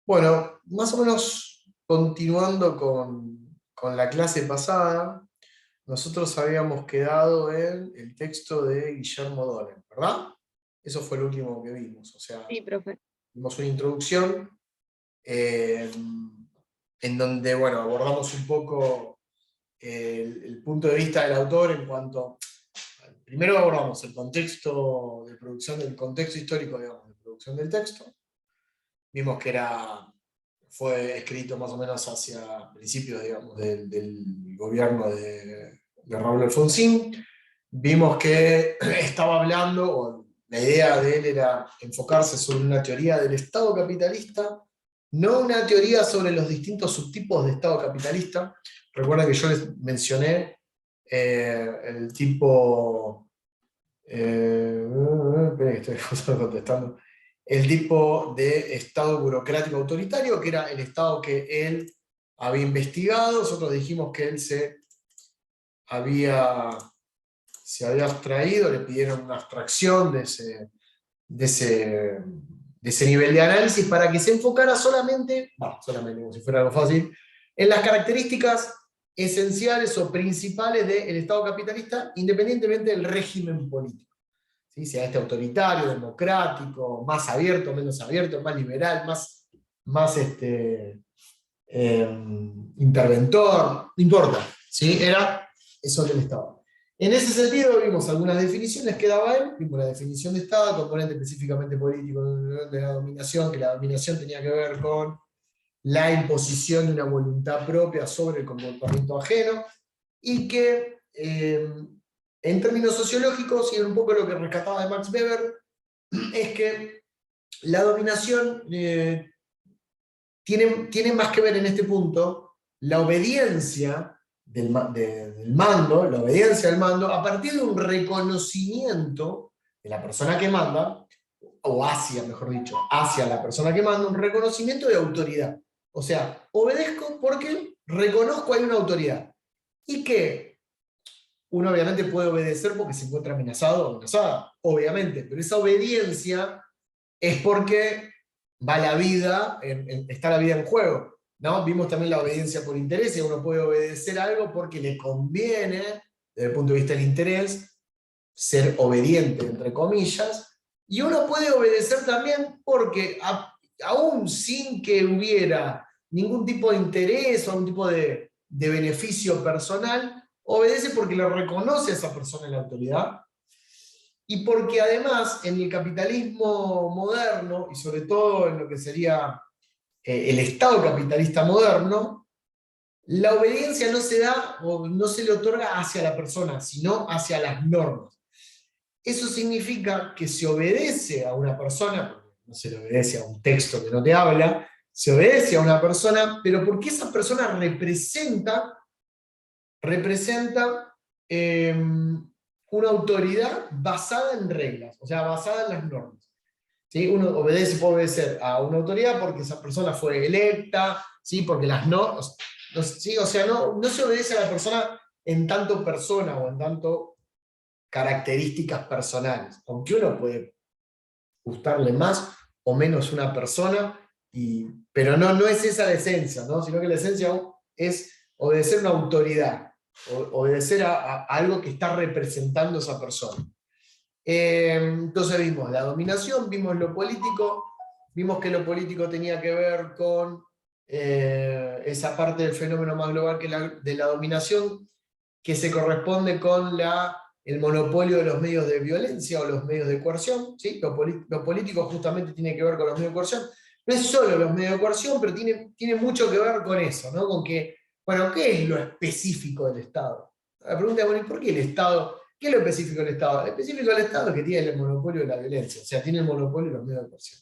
Bueno, más o menos continuando con la clase pasada, nosotros habíamos quedado en el texto de Guillermo Donel, ¿verdad? Eso fue lo último que vimos, o sea, Sí, profe. vimos una introducción eh, en donde, bueno, abordamos un poco el punto de vista del autor en cuanto, primero abordamos el contexto de producción, del contexto histórico, digamos, de producción del texto. Vimos que fue escrito más o menos hacia principios, digamos, del gobierno de Raúl Alfonsín. Vimos que estaba hablando, o la idea de él era enfocarse sobre una teoría del Estado capitalista, no una teoría sobre los distintos subtipos de Estado capitalista. Recuerden que yo les mencioné el tipo espera que estoy justo contestando. El tipo de Estado burocrático autoritario, que era el Estado que él había investigado. Nosotros dijimos que él había, se había abstraído, le pidieron una abstracción de ese, de ese nivel de análisis para que se enfocara solamente, bueno, solamente como si fuera algo fácil, en las características esenciales o principales del Estado capitalista, independientemente del régimen político. ¿Sí? Sea este autoritario, democrático, más abierto, más liberal, más interventor, no importa, ¿sí? Era eso del Estado. En ese sentido vimos algunas definiciones que daba él, vimos la definición de Estado, componente específicamente político de la dominación, que la dominación tenía que ver con la imposición de una voluntad propia sobre el comportamiento ajeno, y que en términos sociológicos, y un poco lo que rescataba de Max Weber, es que la dominación tiene más que ver en este punto la obediencia del mando, la obediencia al mando, a partir de un reconocimiento de la persona que manda, o hacia, mejor dicho, hacia la persona que manda, un reconocimiento de autoridad. O sea, obedezco porque reconozco hay una autoridad. Y que uno obviamente puede obedecer porque se encuentra amenazado o amenazada, obviamente, pero esa obediencia es porque va la vida, está la vida en juego. ¿No? Vimos también la obediencia por interés, y uno puede obedecer algo porque le conviene, desde el punto de vista del interés, ser obediente, entre comillas, y uno puede obedecer también porque, aún sin que hubiera ningún tipo de interés o algún tipo de beneficio personal, obedece porque le reconoce a esa persona la autoridad, y porque además en el capitalismo moderno, y sobre todo en lo que sería el Estado capitalista moderno, la obediencia no se da o no se le otorga hacia la persona, sino hacia las normas. Eso significa que se obedece a una persona, porque no se le obedece a un texto que no te habla, se obedece a una persona, pero porque esa persona representa una autoridad basada en reglas, o sea, basada en las normas. ¿Sí? Uno puede obedecer a una autoridad porque esa persona fue electa, ¿sí? Porque las normas, ¿sí? O sea, no se obedece a la persona en tanto persona o en tanto características personales, aunque uno puede gustarle más o menos una persona, pero no es esa la esencia, ¿no? Sino que la esencia es obedecer a una autoridad, obedecer a algo que está representando esa persona. Entonces vimos la dominación, vimos lo político, vimos que lo político tenía que ver con esa parte del fenómeno más global de la dominación, que se corresponde con el monopolio de los medios de violencia o los medios de coerción. ¿Sí? Lo político justamente tiene que ver con los medios de coerción. No es solo los medios de coerción, pero tiene mucho que ver con eso, ¿no? Con que, bueno, ¿qué es lo específico del Estado? La pregunta es, bueno, ¿y por qué el Estado? ¿Qué es lo específico del Estado? Lo específico del Estado es que tiene el monopolio de la violencia, o sea, tiene el monopolio de los medios de coerción.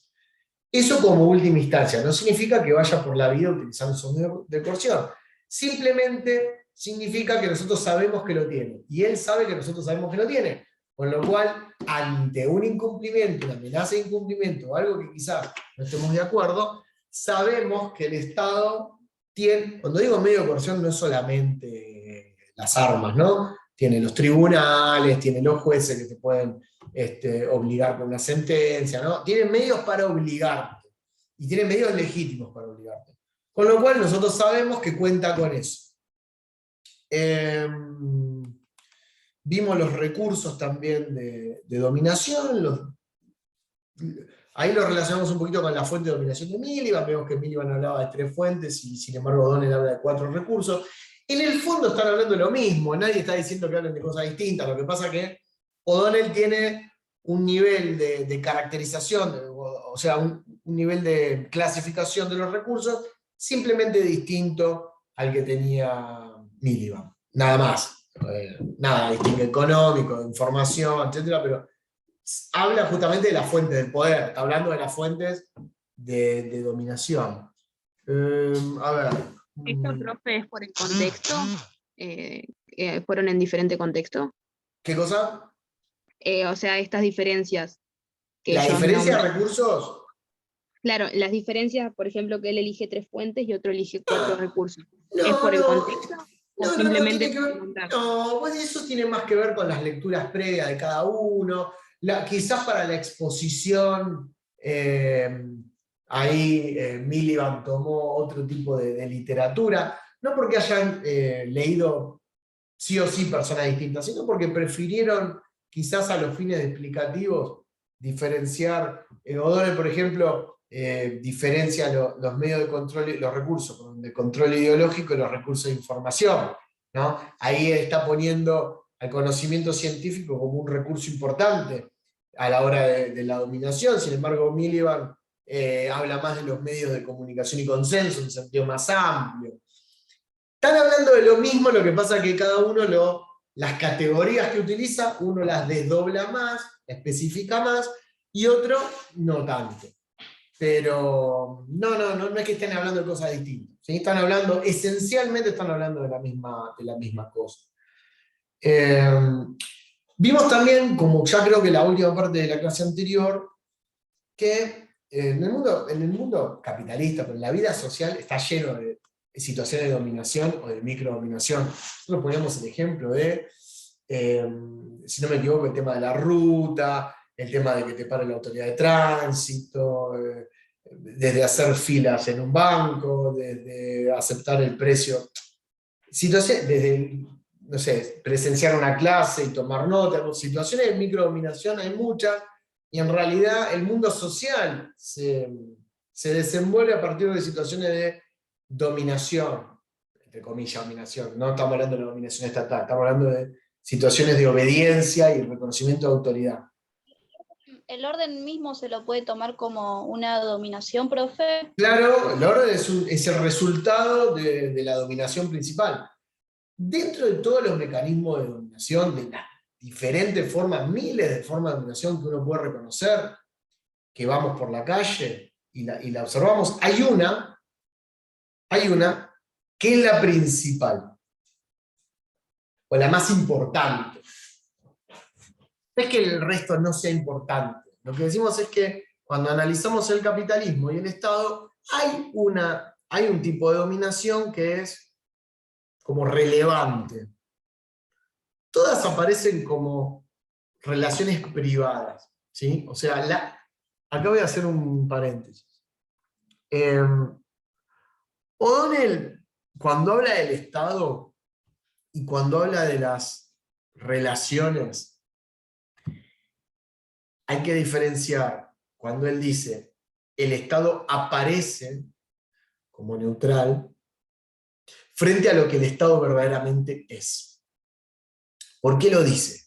Eso como última instancia, no significa que vaya por la vida utilizando esos medios de coerción. Simplemente significa que nosotros sabemos que lo tiene, y él sabe que nosotros sabemos que lo tiene. Con lo cual, ante un incumplimiento, una amenaza de incumplimiento, o algo que quizás no estemos de acuerdo, sabemos que el Estado tiene, cuando digo medio de coerción, no es solamente las armas, ¿no? Tiene los tribunales, tiene los jueces que te pueden obligar con una sentencia, ¿no? Tienen medios para obligar. y tiene medios legítimos para obligarte. Con lo cual nosotros sabemos que cuenta con eso. Vimos los recursos también de dominación, ahí lo relacionamos un poquito con la fuente de dominación de Miliband, vemos que Miliband hablaba de 3 fuentes y sin embargo O'Donnell habla de 4 recursos. En el fondo están hablando de lo mismo, nadie está diciendo que hablen de cosas distintas, lo que pasa es que O'Donnell tiene un nivel de caracterización, o sea, un nivel de clasificación de los recursos simplemente distinto al que tenía Miliband. Nada más. Nada distingue económico, de información, etcétera, pero habla justamente de las fuentes del poder, está hablando de las fuentes de dominación. A ver. ¿Esto, profe, es por el contexto? ¿Fueron en diferente contexto? ¿Qué cosa? O sea, estas diferencias que ¿La ellos diferencia de nombran. recursos? Claro, las diferencias, por ejemplo, que él elige 3 fuentes y otro elige 4 recursos. No, ¿Es por el no. contexto? ¿O No, simplemente tiene que ver. No, pues eso tiene más que ver con las lecturas previas de cada uno. Quizás para la exposición, ahí Miliband tomó otro tipo de literatura, no porque hayan leído sí o sí personas distintas, sino porque prefirieron quizás a los fines explicativos diferenciar. O'Donnell, por ejemplo, diferencia los medios de control, los recursos de control ideológico y los recursos de información, ¿no? Ahí está poniendo al conocimiento científico como un recurso importante a la hora de la dominación. Sin embargo, Miliband habla más de los medios de comunicación y consenso en un sentido más amplio. Están hablando de lo mismo, lo que pasa es que cada uno las categorías que utiliza, uno las desdobla más, especifica más, y otro no tanto. Pero no es que estén hablando de cosas distintas. ¿Sí? Esencialmente están hablando de la misma cosa. Vimos también, como ya creo que la última parte de la clase anterior, que en el mundo capitalista, pero en la vida social está lleno de situaciones de dominación o de microdominación. Nosotros ponemos el ejemplo de, si no me equivoco, el tema de la ruta, el tema de que te pare la autoridad de tránsito, desde hacer filas en un banco, desde aceptar el precio, situaciones, desde, no sé, presenciar una clase y tomar notas, situaciones de microdominación hay muchas, y en realidad el mundo social se desenvuelve a partir de situaciones de dominación, entre comillas, dominación. No estamos hablando de la dominación estatal, estamos hablando de situaciones de obediencia y reconocimiento de autoridad. ¿El orden mismo se lo puede tomar como una dominación, profe? Claro, el orden es el resultado de la dominación principal. Dentro de todos los mecanismos de dominación, de las diferentes formas, miles de formas de dominación que uno puede reconocer, que vamos por la calle y la observamos, hay una que es la principal, o la más importante. No es que el resto no sea importante, lo que decimos es que cuando analizamos el capitalismo y el Estado, hay un tipo de dominación que es como relevante. Todas aparecen como relaciones privadas, ¿sí? O sea, acá voy a hacer un paréntesis. O'Donnell, cuando habla del Estado y cuando habla de las relaciones, hay que diferenciar cuando él dice el Estado aparece como neutral frente a lo que el Estado verdaderamente es. ¿Por qué lo dice?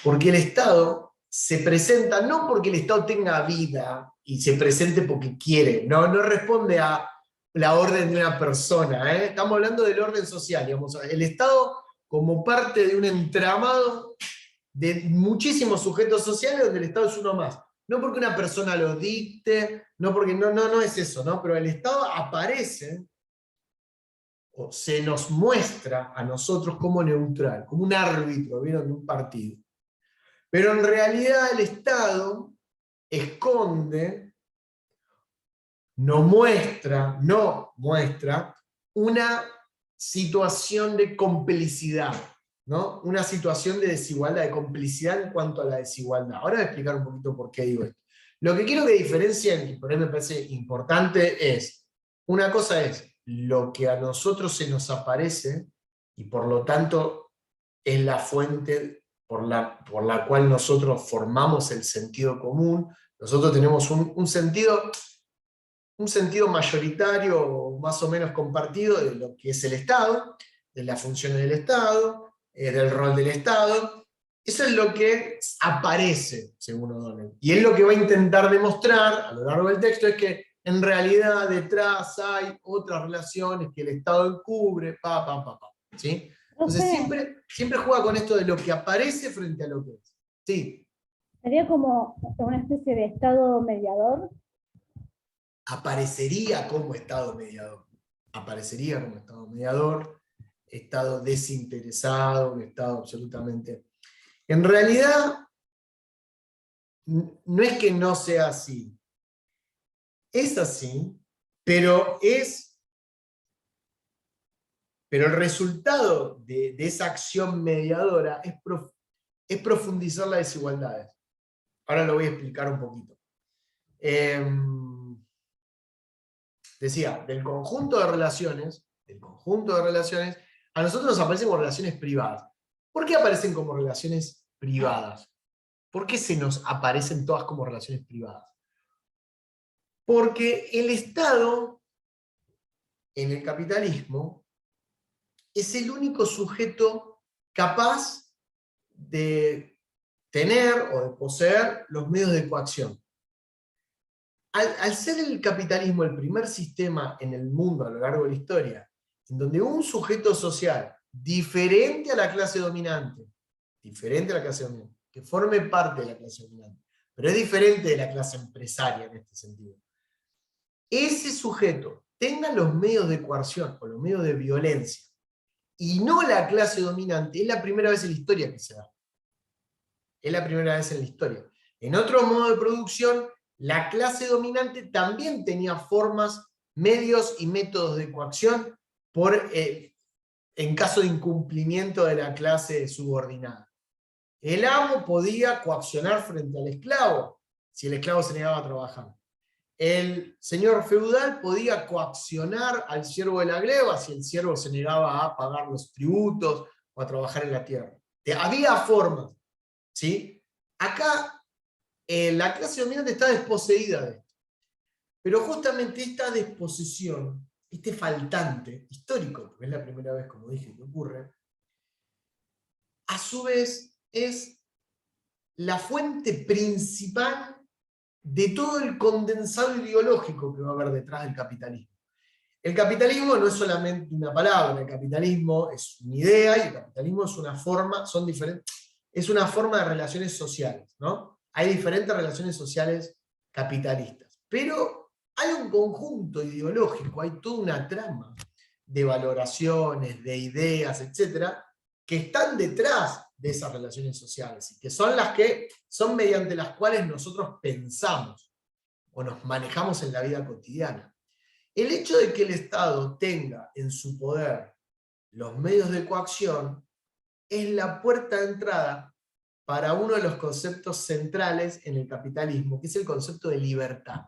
Porque el Estado se presenta no porque el Estado tenga vida y se presente porque quiere, no responde a la orden de una persona, ¿eh? Estamos hablando del orden social, digamos, el Estado como parte de un entramado de muchísimos sujetos sociales donde el Estado es uno más. No porque una persona lo dicte, no porque no es eso, ¿no? Pero el Estado aparece o se nos muestra a nosotros como neutral, como un árbitro, ¿vieron? De un partido. Pero en realidad el Estado esconde, no muestra una situación de complicidad, ¿no? Una situación de desigualdad, de complicidad en cuanto a la desigualdad. Ahora voy a explicar un poquito por qué digo esto. Lo que quiero que diferencien, y por ahí me parece importante, es, una cosa es lo que a nosotros se nos aparece, y por lo tanto es la fuente por la cual nosotros formamos el sentido común. Nosotros tenemos un sentido mayoritario, más o menos compartido, de lo que es el Estado, de las funciones del Estado, del rol del Estado. Eso es lo que aparece, según O'Donnell. Y él lo que va a intentar demostrar a lo largo del texto es que en realidad detrás hay otras relaciones que el Estado encubre, ¿sí? Entonces Profe, siempre juega con esto de lo que aparece frente a lo que es. Sí, sería como una especie de estado mediador. aparecería como Estado mediador. Aparecería como Estado mediador, Estado desinteresado, un Estado absolutamente... En realidad, no es que no sea así. Es así, pero el resultado de esa acción mediadora es profundizar las desigualdades. Ahora lo voy a explicar un poquito. Decía, del conjunto de relaciones, a nosotros nos aparecen como relaciones privadas. ¿Por qué aparecen como relaciones privadas? ¿Por qué se nos aparecen todas como relaciones privadas? Porque el Estado, en el capitalismo, es el único sujeto capaz de tener o de poseer los medios de coacción. Al ser el capitalismo el primer sistema en el mundo a lo largo de la historia, en donde un sujeto social diferente a la clase dominante, que forme parte de la clase dominante, pero es diferente de la clase empresaria en este sentido, ese sujeto tenga los medios de coerción o los medios de violencia, y no la clase dominante, es la primera vez en la historia que se da. Es la primera vez en la historia. En otro modo de producción, la clase dominante también tenía formas, medios y métodos de coacción en caso de incumplimiento de la clase subordinada. El amo podía coaccionar frente al esclavo, si el esclavo se negaba a trabajar. El señor feudal podía coaccionar al siervo de la gleba si el siervo se negaba a pagar los tributos o a trabajar en la tierra. Había formas, ¿sí? Acá la clase dominante está desposeída de esto. Pero justamente esta desposesión, este faltante histórico, porque es la primera vez, como dije, que ocurre, a su vez es la fuente principal de todo el condensado ideológico que va a haber detrás del capitalismo. El capitalismo no es solamente una palabra, el capitalismo es una idea y el capitalismo es una forma, es una forma de relaciones sociales, ¿no? Hay diferentes relaciones sociales capitalistas, pero hay un conjunto ideológico, hay toda una trama de valoraciones, de ideas, etcétera, que están detrás de esas relaciones sociales y que son mediante las cuales nosotros pensamos o nos manejamos en la vida cotidiana. El hecho de que el Estado tenga en su poder los medios de coacción es la puerta de entrada para uno de los conceptos centrales en el capitalismo, que es el concepto de libertad.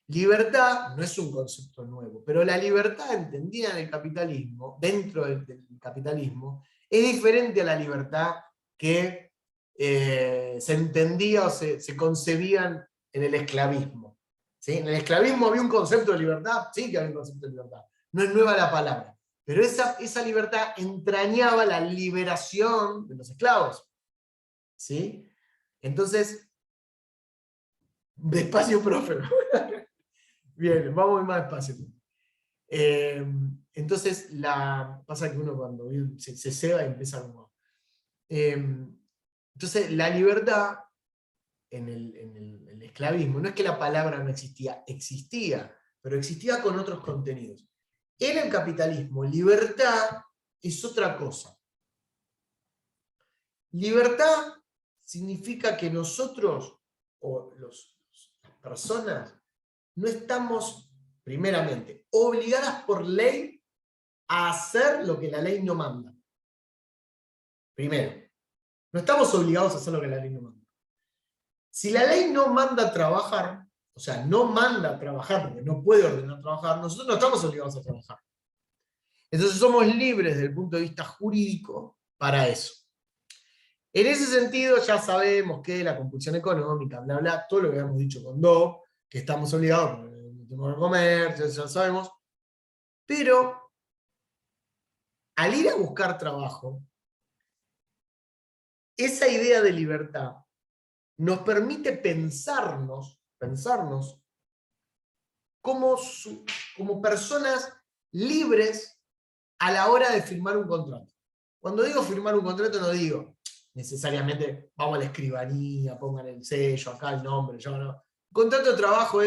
Libertad no es un concepto nuevo, pero la libertad entendida en el capitalismo, dentro del capitalismo, es diferente a la libertad que se entendía o se concebían en el esclavismo. ¿Sí? En el esclavismo había un concepto de libertad, sí que había un concepto de libertad, no es nueva la palabra, pero esa libertad entrañaba la liberación de los esclavos. ¿Sí? Entonces, despacio, profe. Bien, vamos a ir más despacio. Entonces, pasa que uno cuando se ceba y empieza como... entonces, la libertad en el esclavismo, no es que la palabra no existía, existía, pero existía con otros contenidos. En el capitalismo, libertad es otra cosa. Libertad significa que nosotros, o las personas, no estamos, primeramente, obligadas por ley a hacer lo que la ley no manda. Primero, no estamos obligados a hacer lo que la ley no manda. Si la ley no manda a trabajar, o sea, no manda a trabajar porque no puede ordenar trabajar, nosotros no estamos obligados a trabajar. Entonces somos libres desde el punto de vista jurídico para eso. En ese sentido ya sabemos que la compulsión económica, bla, bla, todo lo que habíamos dicho con Do, que estamos obligados por el tema del comercio, ya sabemos, pero al ir a buscar trabajo, esa idea de libertad nos permite pensarnos como personas libres a la hora de firmar un contrato. Cuando digo firmar un contrato no digo necesariamente vamos a la escribanía, pongan el sello, acá el nombre, yo no. Contrato de trabajo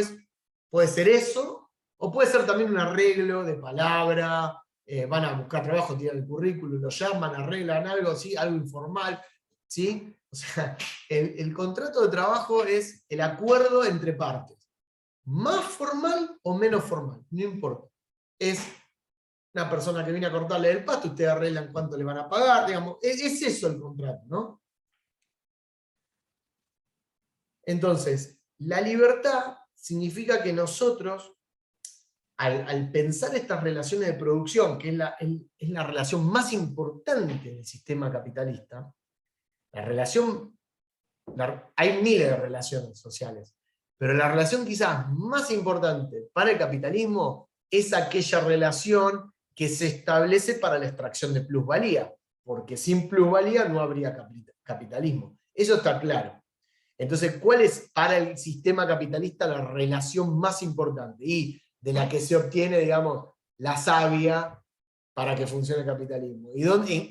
puede ser eso, o puede ser también un arreglo de palabra, van a buscar trabajo, tiran el currículum, lo llaman, arreglan algo, ¿sí? Algo informal, ¿sí? O sea, el contrato de trabajo es el acuerdo entre partes. Más formal o menos formal, no importa. Es una persona que viene a cortarle el pasto, ustedes arreglan cuánto le van a pagar, digamos, es eso el contrato, ¿no? Entonces, la libertad significa que nosotros, al pensar estas relaciones de producción, que es la relación más importante del sistema capitalista, hay miles de relaciones sociales, pero la relación quizás más importante para el capitalismo es aquella relación que se establece para la extracción de plusvalía, porque sin plusvalía no habría capitalismo. Eso está claro. Entonces, ¿cuál es para el sistema capitalista la relación más importante? Y de la que se obtiene, digamos, la savia para que funcione el capitalismo. ¿Y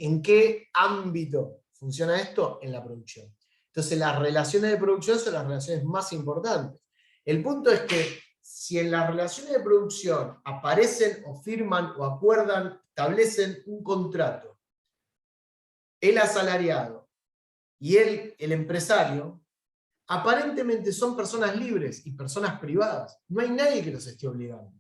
en qué ámbito funciona esto? En la producción. Entonces, las relaciones de producción son las relaciones más importantes. El punto es que si en las relaciones de producción aparecen o firman o acuerdan, establecen un contrato, el asalariado y el empresario, aparentemente son personas libres y personas privadas. No hay nadie que los esté obligando.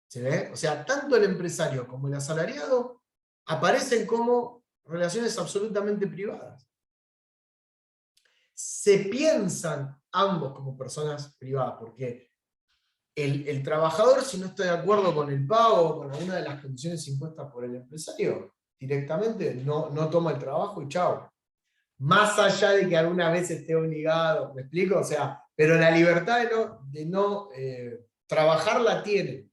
¿Se ve? O sea, tanto el empresario como el asalariado aparecen como relaciones absolutamente privadas. Se piensan ambos como personas privadas, porque el trabajador, si no está de acuerdo con el pago o con alguna de las condiciones impuestas por el empresario, directamente no toma el trabajo y chao. Más allá de que alguna vez esté obligado, ¿me explico? O sea, pero la libertad de no trabajar la tiene.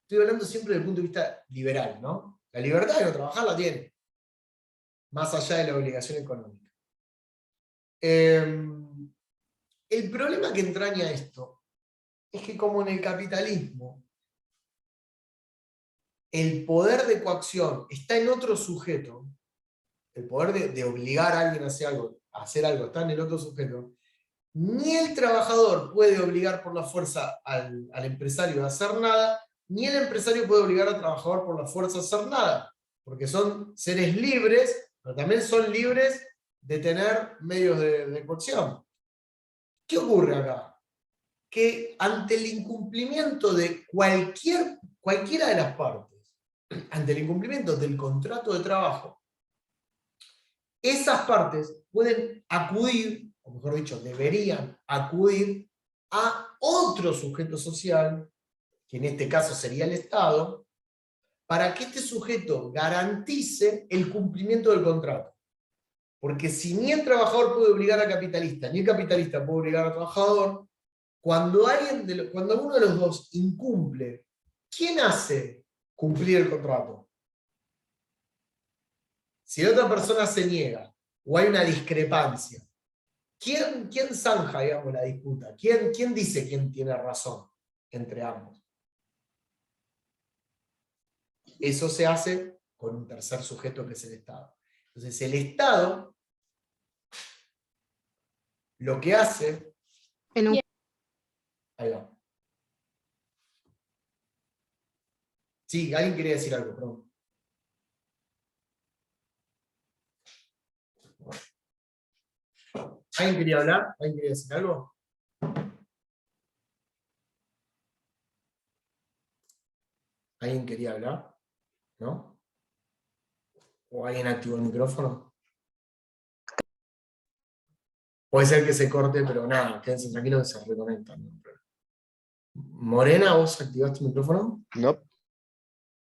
Estoy hablando siempre desde el punto de vista liberal, ¿no? La libertad de no trabajar la tiene, más allá de la obligación económica. El problema que entraña esto es que como en el capitalismo, el poder de coacción está en otro sujeto, el poder de obligar a alguien a hacer algo está en el otro sujeto, ni el trabajador puede obligar por la fuerza al empresario a hacer nada, ni el empresario puede obligar al trabajador por la fuerza a hacer nada, porque son seres libres, pero también son libres de tener medios de coacción. ¿Qué ocurre acá? Que ante el incumplimiento de cualquiera de las partes, ante el incumplimiento del contrato de trabajo, esas partes pueden acudir, o mejor dicho, deberían acudir a otro sujeto social, que en este caso sería el Estado, para que este sujeto garantice el cumplimiento del contrato. Porque si ni el trabajador puede obligar al capitalista, ni el capitalista puede obligar al trabajador, cuando uno de los dos incumple, ¿quién hace cumplir el contrato? Si la otra persona se niega, o hay una discrepancia, ¿quién zanja, digamos, la disputa? ¿Quién dice quién tiene razón entre ambos? Eso se hace con un tercer sujeto que es el Estado. Entonces el Estado lo que hace... Ahí va. Sí, alguien quería decir algo, perdón. ¿Alguien quería hablar? ¿Alguien quería decir algo? ¿Alguien quería hablar? ¿No? ¿O alguien activó el micrófono? Puede ser que se corte, pero nada, quédense tranquilos que se reconectan. ¿No? Morena, ¿vos activaste el micrófono? No.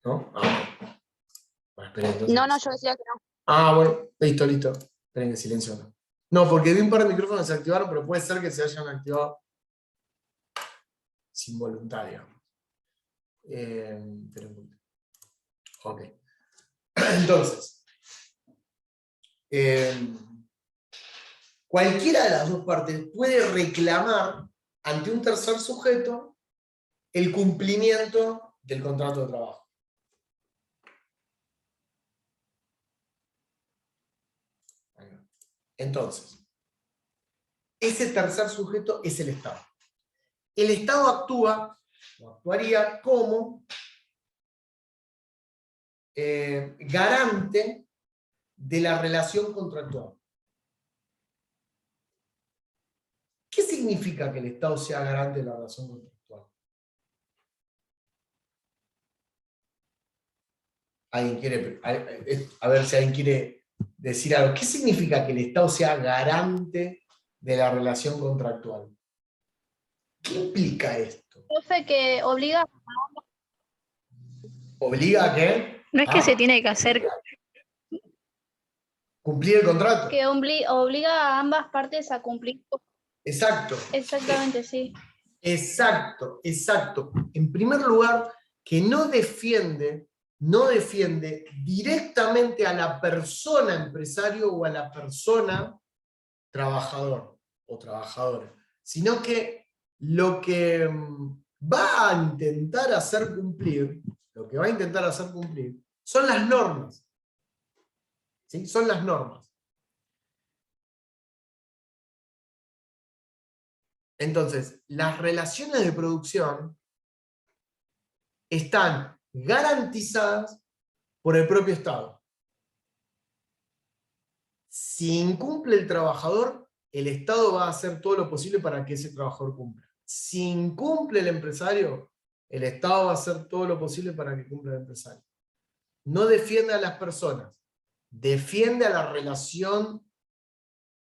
¿No? Bueno, esperen, entonces. No, yo decía que no. Bueno, listo. Esperen que silencio no. No, porque vi un par de micrófonos que se activaron, pero puede ser que se hayan activado sin voluntad, digamos. Esperen un poquito. Ok. Entonces, cualquiera de las dos partes puede reclamar ante un tercer sujeto el cumplimiento del contrato de trabajo. Entonces, ese tercer sujeto es el Estado. El Estado actúa, o actuaría como garante de la relación contractual. ¿Qué significa que el Estado sea garante de la relación contractual? ¿Alguien quiere, a ver si alguien quiere decir algo? ¿Qué significa que el Estado sea garante de la relación contractual? ¿Qué implica esto? Profe, que obliga, ¿Obliga a qué? No es que se tiene que hacer, ¿Cumplir el contrato? que obliga a ambas partes a cumplir. Exacto. Exactamente, sí. Exacto. En primer lugar, que no defiende directamente a la persona empresario o a la persona trabajador o trabajadora, sino que lo que va a intentar hacer cumplir, son las normas. ¿Sí? Son las normas. Entonces, las relaciones de producción están garantizadas por el propio Estado. Si incumple el trabajador, el Estado va a hacer todo lo posible para que ese trabajador cumpla. Si incumple el empresario, el Estado va a hacer todo lo posible para que cumpla el empresario. No defiende a las personas, defiende a la relación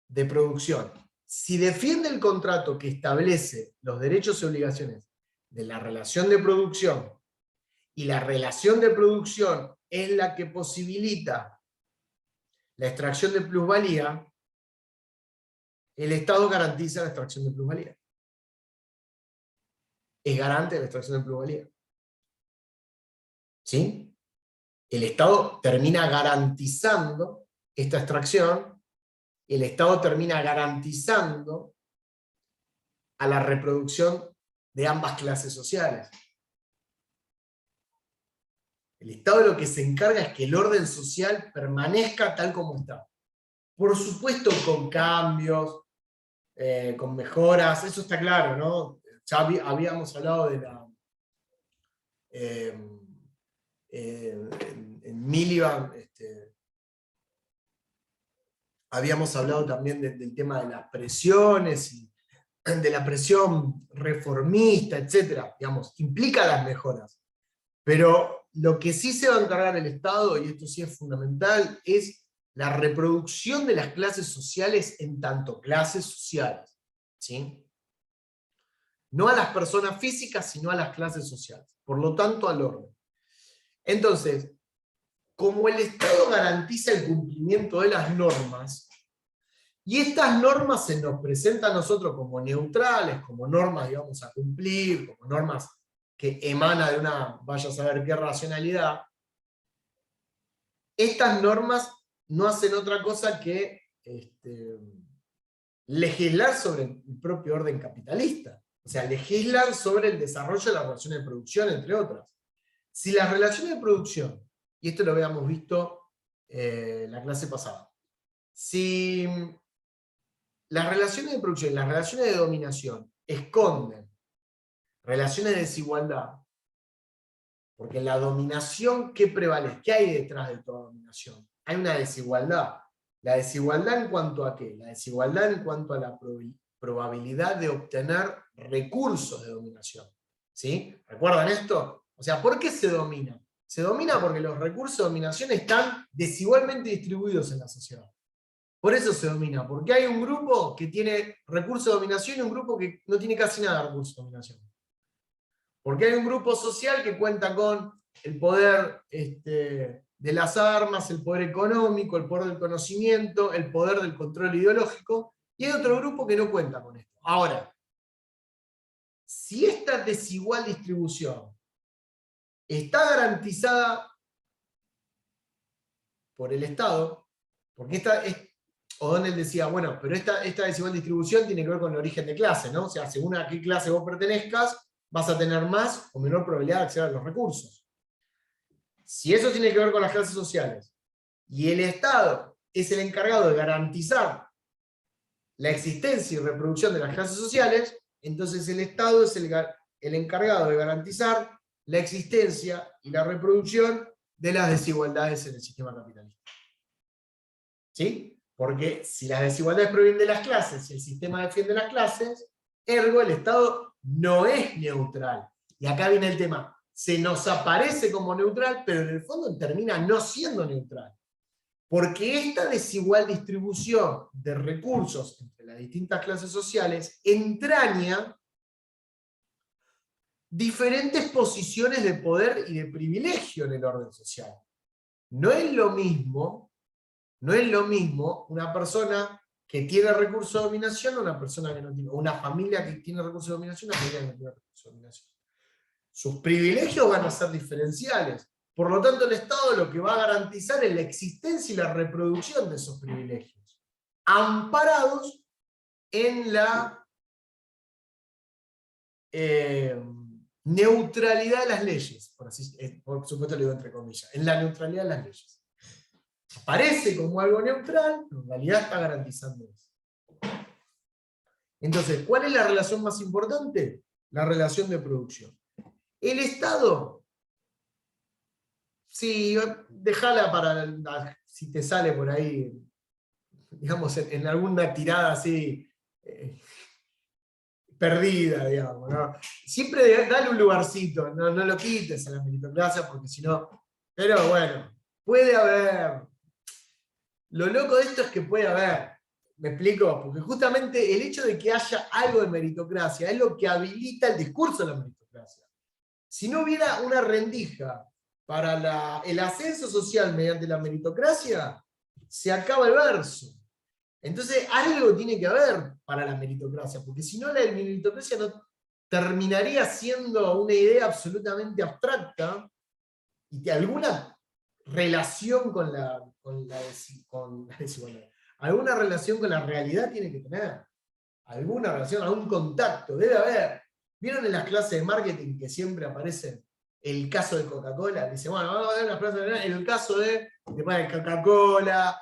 de producción. Si defiende el contrato que establece los derechos y obligaciones de la relación de producción, y la relación de producción es la que posibilita la extracción de plusvalía, el Estado garantiza la extracción de plusvalía. Es garante de la extracción de plusvalía. ¿Sí? El Estado termina garantizando esta extracción, el Estado termina garantizando a la reproducción de ambas clases sociales. El Estado lo que se encarga es que el orden social permanezca tal como está. Por supuesto con cambios, con mejoras, eso está claro, ¿no? Ya habíamos hablado de la... en Miliband, habíamos hablado también del tema de las presiones, y de la presión reformista, etc. Digamos, implica las mejoras. Pero lo que sí se va a encargar el Estado, y esto sí es fundamental, es la reproducción de las clases sociales en tanto clases sociales. ¿Sí? No a las personas físicas, sino a las clases sociales. Por lo tanto, al orden. Entonces, como el Estado garantiza el cumplimiento de las normas, y estas normas se nos presentan a nosotros como neutrales, como normas, digamos, a cumplir, como normas que emana de una, vaya a saber qué racionalidad, estas normas no hacen otra cosa que legislar sobre el propio orden capitalista. O sea, legislar sobre el desarrollo de las relaciones de producción, entre otras. Si las relaciones de producción, y esto lo habíamos visto la clase pasada, si las relaciones de producción y las relaciones de dominación esconden relaciones de desigualdad, porque la dominación, ¿qué prevalece? ¿Qué hay detrás de toda dominación? Hay una desigualdad. ¿La desigualdad en cuanto a qué? La desigualdad en cuanto a la probabilidad de obtener recursos de dominación. ¿Sí? ¿Recuerdan esto? O sea, ¿por qué se domina? Se domina porque los recursos de dominación están desigualmente distribuidos en la sociedad. Por eso se domina, porque hay un grupo que tiene recursos de dominación y un grupo que no tiene casi nada de recursos de dominación. Porque hay un grupo social que cuenta con el poder de las armas, el poder económico, el poder del conocimiento, el poder del control ideológico, y hay otro grupo que no cuenta con esto. Ahora, si esta desigual distribución está garantizada por el Estado, porque O'Donnell decía, bueno, pero esta desigual distribución tiene que ver con el origen de clase, ¿no? O sea, según a qué clase vos pertenezcas, vas a tener más o menor probabilidad de acceder a los recursos. Si eso tiene que ver con las clases sociales, y el Estado es el encargado de garantizar la existencia y reproducción de las clases sociales, entonces el Estado es el encargado de garantizar la existencia y la reproducción de las desigualdades en el sistema capitalista. ¿Sí? Porque si las desigualdades provienen de las clases y el sistema defiende las clases, ergo el Estado no es neutral. Y acá viene el tema. Se nos aparece como neutral, pero en el fondo termina no siendo neutral. Porque esta desigual distribución de recursos entre las distintas clases sociales entraña diferentes posiciones de poder y de privilegio en el orden social. No es lo mismo una persona que tiene recursos de dominación a una persona que no tiene, o una familia que tiene recursos de dominación a una familia que no tiene recursos de dominación. Sus privilegios van a ser diferenciales. Por lo tanto, el Estado lo que va a garantizar es la existencia y la reproducción de esos privilegios, amparados en la neutralidad de las leyes, por supuesto lo digo entre comillas, en la neutralidad de las leyes. Parece como algo neutral, pero en realidad está garantizando eso. Entonces, ¿cuál es la relación más importante? La relación de producción. El Estado, sí, déjala para si te sale por ahí, digamos, en alguna tirada así perdida, digamos, ¿no? Siempre dale un lugarcito, no lo quites a la meritocracia, porque si no, pero bueno, puede haber. Lo loco de esto es que puede haber, ¿me explico? Porque justamente el hecho de que haya algo de meritocracia es lo que habilita el discurso de la meritocracia. Si no hubiera una rendija para el ascenso social mediante la meritocracia, se acaba el verso. Entonces algo tiene que haber para la meritocracia, porque si no la meritocracia no terminaría siendo una idea absolutamente abstracta y que alguna relación con la desigualdad, alguna relación con la realidad tiene que tener, alguna relación, algún contacto, debe haber. ¿Vieron en las clases de marketing que siempre aparece el caso de Coca-Cola? Dice, bueno, vamos a ver las clases de el caso de Coca-Cola,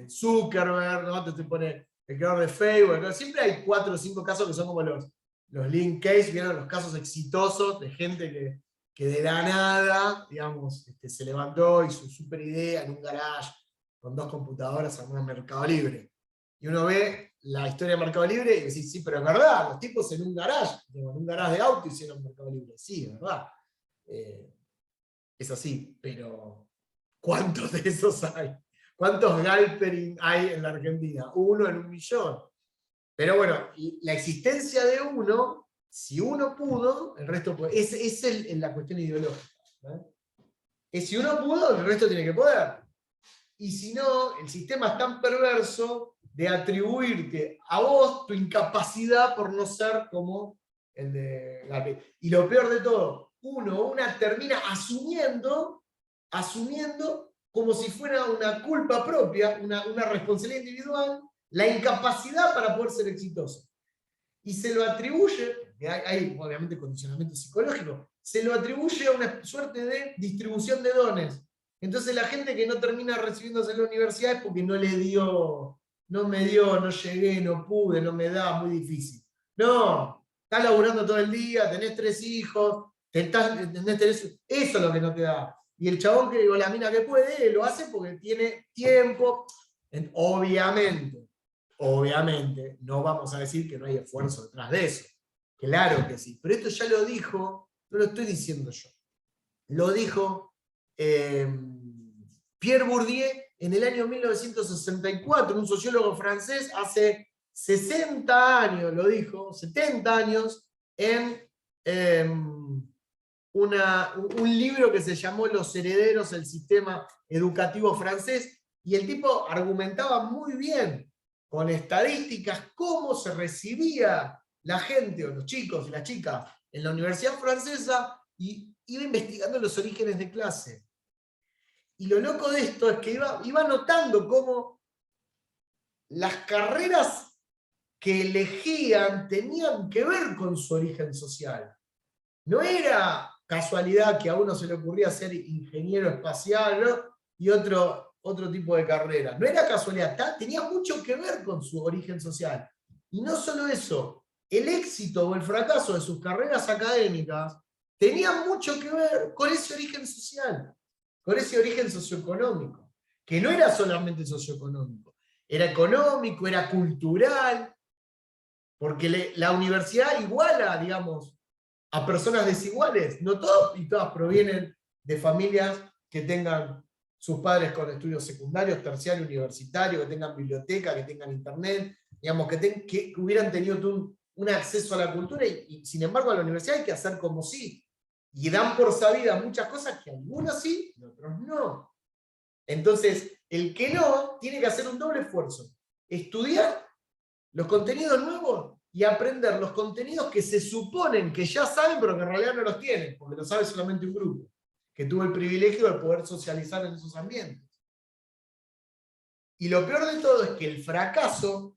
Zuckerberg, ¿no? Te pone el creador de Facebook, ¿no? Siempre hay 4 o 5 casos que son como los link case, ¿vieron? Los casos exitosos de gente que de la nada, digamos, se levantó, hizo su super idea en un garage, con 2 computadoras, armó un Mercado Libre. Y uno ve la historia de Mercado Libre y decís, sí, pero es verdad, los tipos en un garage de auto hicieron Mercado Libre. Sí, es verdad. Es así, pero ¿cuántos de esos hay? ¿Cuántos Galperin hay en la Argentina? 1 en 1.000.000. Pero bueno, la existencia de uno, si uno pudo, el resto puede. Es la cuestión ideológica. ¿No? Si uno pudo, el resto tiene que poder. Y si no, el sistema es tan perverso de atribuirte a vos tu incapacidad por no ser como el de Galperin. Y lo peor de todo, una termina asumiendo como si fuera una culpa propia, una responsabilidad individual, la incapacidad para poder ser exitoso. Y se lo atribuye, hay obviamente condicionamiento psicológico, se lo atribuye a una suerte de distribución de dones. Entonces la gente que no termina recibiéndose en la universidad es porque no le dio, no me dio, no llegué, no pude, no me da, muy difícil. No, estás laburando todo el día, tenés 3 hijos, eso es lo que no te da. Y el chabón o la mina que puede, lo hace porque tiene tiempo. Obviamente, no vamos a decir que no hay esfuerzo detrás de eso. Claro que sí. Pero esto ya lo dijo, no lo estoy diciendo yo. Lo dijo Pierre Bourdieu en el año 1964, un sociólogo francés, hace 60 años, lo dijo, 70 años, en un libro que se llamó Los herederos del sistema educativo francés, y el tipo argumentaba muy bien, con estadísticas, cómo se recibía la gente, o los chicos y las chicas, en la universidad francesa, y iba investigando los orígenes de clase. Y lo loco de esto es que iba notando cómo las carreras que elegían tenían que ver con su origen social. No era casualidad que a uno se le ocurría ser ingeniero espacial, ¿no? Y otro tipo de carrera. No era casualidad, tenía mucho que ver con su origen social. Y no solo eso, el éxito o el fracaso de sus carreras académicas tenía mucho que ver con ese origen social, con ese origen socioeconómico, que no era solamente socioeconómico, era económico, era cultural, porque la universidad iguala, digamos, a personas desiguales. No todos y todas provienen de familias que tengan sus padres con estudios secundarios, terciarios, universitarios, que tengan biblioteca, que tengan internet, digamos, que hubieran tenido un acceso a la cultura, y sin embargo a la universidad hay que hacer como sí. Y dan por sabida muchas cosas que algunos sí y otros no. Entonces, el que no, tiene que hacer un doble esfuerzo. Estudiar los contenidos nuevos y aprender los contenidos que se suponen que ya saben, pero que en realidad no los tienen, porque lo sabe solamente un grupo, que tuvo el privilegio de poder socializar en esos ambientes. Y lo peor de todo es que el fracaso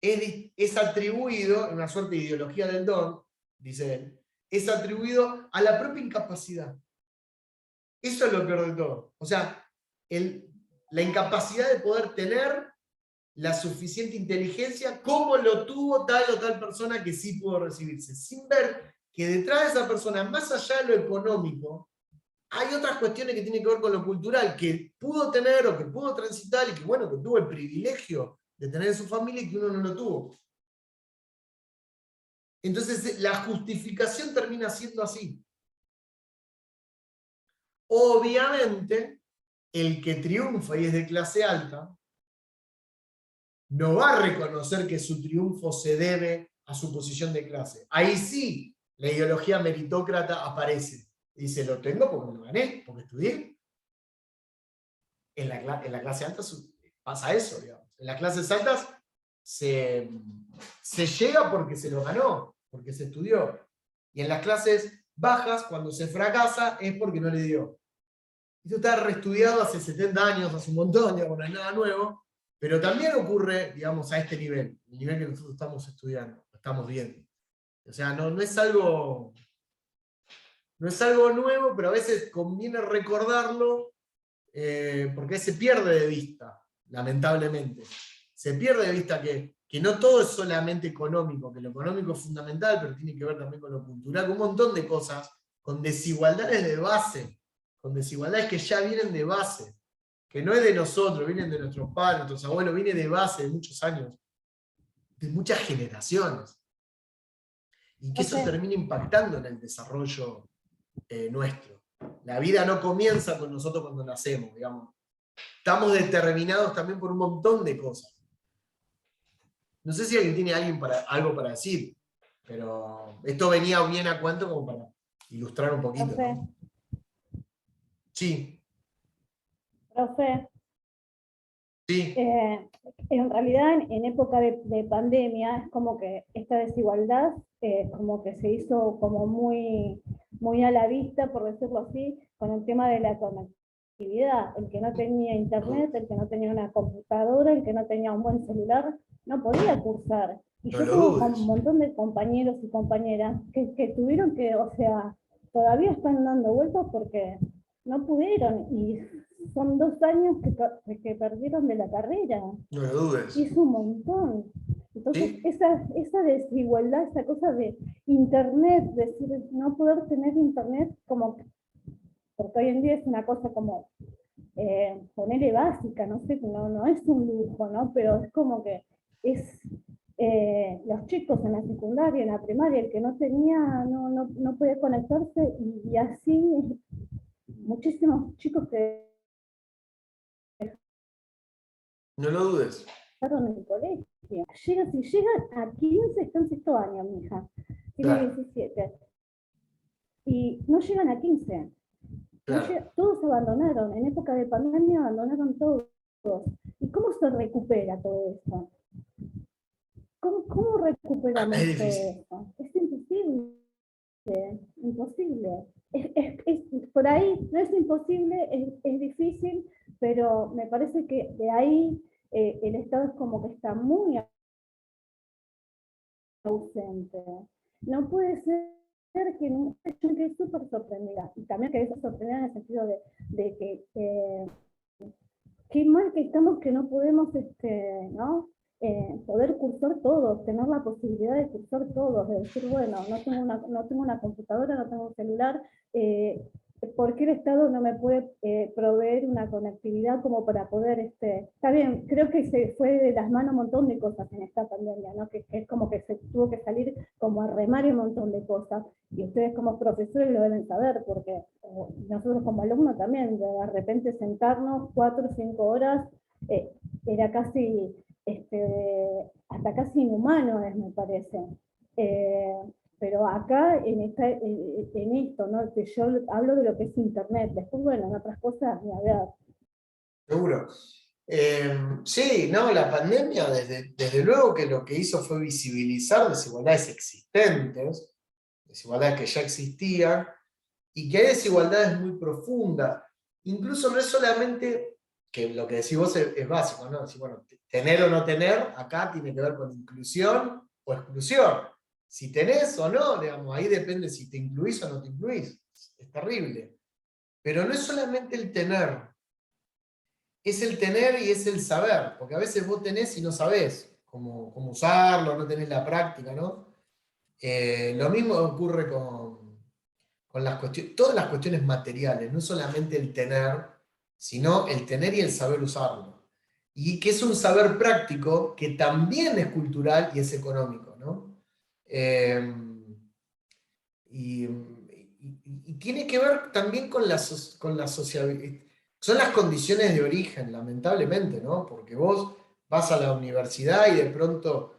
es atribuido, en una suerte de ideología del don, dice él, es atribuido a la propia incapacidad. Eso es lo peor de todo. O sea, la incapacidad de poder tener la suficiente inteligencia como lo tuvo tal o tal persona que sí pudo recibirse, sin ver que detrás de esa persona, más allá de lo económico, hay otras cuestiones que tienen que ver con lo cultural, que pudo tener o que pudo transitar y que, bueno, que tuvo el privilegio de tener en su familia y que uno no lo tuvo. Entonces la justificación termina siendo así. Obviamente, el que triunfa y es de clase alta, no va a reconocer que su triunfo se debe a su posición de clase. Ahí sí, la ideología meritócrata aparece. Dice, lo tengo porque lo gané, porque estudié. En la clase alta pasa eso, digamos. En las clases altas se llega porque se lo ganó, porque se estudió. Y en las clases bajas, cuando se fracasa, es porque no le dio. Esto está reestudiado hace 70 años, hace un montón, digamos, no es nada nuevo, pero también ocurre, digamos, a este nivel, el nivel que nosotros estamos estudiando, estamos viendo. O sea, no es algo nuevo, pero a veces conviene recordarlo, porque se pierde de vista, lamentablemente. Se pierde de vista que no todo es solamente económico, que lo económico es fundamental, pero tiene que ver también con lo cultural, con un montón de cosas, con desigualdades de base, con desigualdades que ya vienen de base, que no es de nosotros, vienen de nuestros padres, nuestros abuelos, viene de base de muchos años, de muchas generaciones. Y que eso termina impactando en el desarrollo nuestro. La vida no comienza con nosotros cuando nacemos, digamos. Estamos determinados también por un montón de cosas. No sé si alguien tiene algo para decir, pero esto venía bien a cuento como para ilustrar un poquito, Profe. ¿no? Sí. Profe, Sí. en realidad en época de pandemia es como que esta desigualdad como que se hizo como muy, muy a la vista, por decirlo así, con el tema de la conectividad. El que no tenía internet, el que no tenía una computadora, el que no tenía un buen celular, no podía cursar. Y No yo lo tengo dudes. un montón de compañeros y compañeras que tuvieron que, o sea, todavía están dando vueltas porque no pudieron. Y son 2 años que perdieron de la carrera. No lo dudes. Es un montón. Entonces, ¿Sí? esa desigualdad, esa cosa de internet, decir, no poder tener internet, como, porque hoy en día es una cosa como ponerle básica, no sé, no es un lujo, ¿no? Pero es como que es los chicos en la secundaria, en la primaria, el que no tenía, no podía conectarse, y así muchísimos chicos que No lo dudes. en el colegio. Si llegan a 15, está en sexto año, mi hija. Tiene Claro. 17. Y no llegan a 15. Claro. Todos abandonaron. En época de pandemia abandonaron todos. ¿Y cómo se recupera todo eso? ¿Cómo recuperamos Es todo difícil. eso? Es imposible. Imposible. Por ahí no es imposible, es difícil, pero me parece que de ahí el Estado es como que está muy ausente. No puede ser que no, yo quedé súper sorprendida, y también quedé sorprendida en el sentido de que qué mal que estamos que no podemos ¿no? Poder cursar todos, tener la posibilidad de cursar todos, de decir, bueno, no tengo una computadora, no tengo un celular, ¿por qué el Estado no me puede proveer una conectividad como para poder, está bien, creo que se fue de las manos un montón de cosas en esta pandemia, ¿no? Que es como que se tuvo que salir como a remar un montón de cosas, y ustedes como profesores lo deben saber, porque nosotros como alumnos también, de repente sentarnos 4 o 5 horas, era casi, hasta casi inhumano, me parece. Pero acá, en esto, ¿no? Que yo hablo de lo que es Internet, después, bueno, en otras cosas, ni hablar. Seguro. Sí, no, la pandemia, desde luego que lo que hizo fue visibilizar desigualdades existentes, desigualdades que ya existían, y que hay desigualdades muy profundas. Incluso no es solamente, que lo que decís vos es básico, ¿no? Decir, bueno, tener o no tener, acá tiene que ver con inclusión o exclusión. Si tenés o no, digamos, ahí depende si te incluís o no te incluís. Es terrible. Pero no es solamente el tener, es el tener y es el saber, porque a veces vos tenés y no sabés cómo usarlo, no tenés la práctica, ¿no? Lo mismo ocurre con las cuestiones, todas las cuestiones materiales, no solamente el tener, sino el tener y el saber usarlo. Y que es un saber práctico que también es cultural y es económico, ¿no? Y tiene que ver también con la sociabilidad. Son las condiciones de origen, lamentablemente, ¿no? Porque vos vas a la universidad y de pronto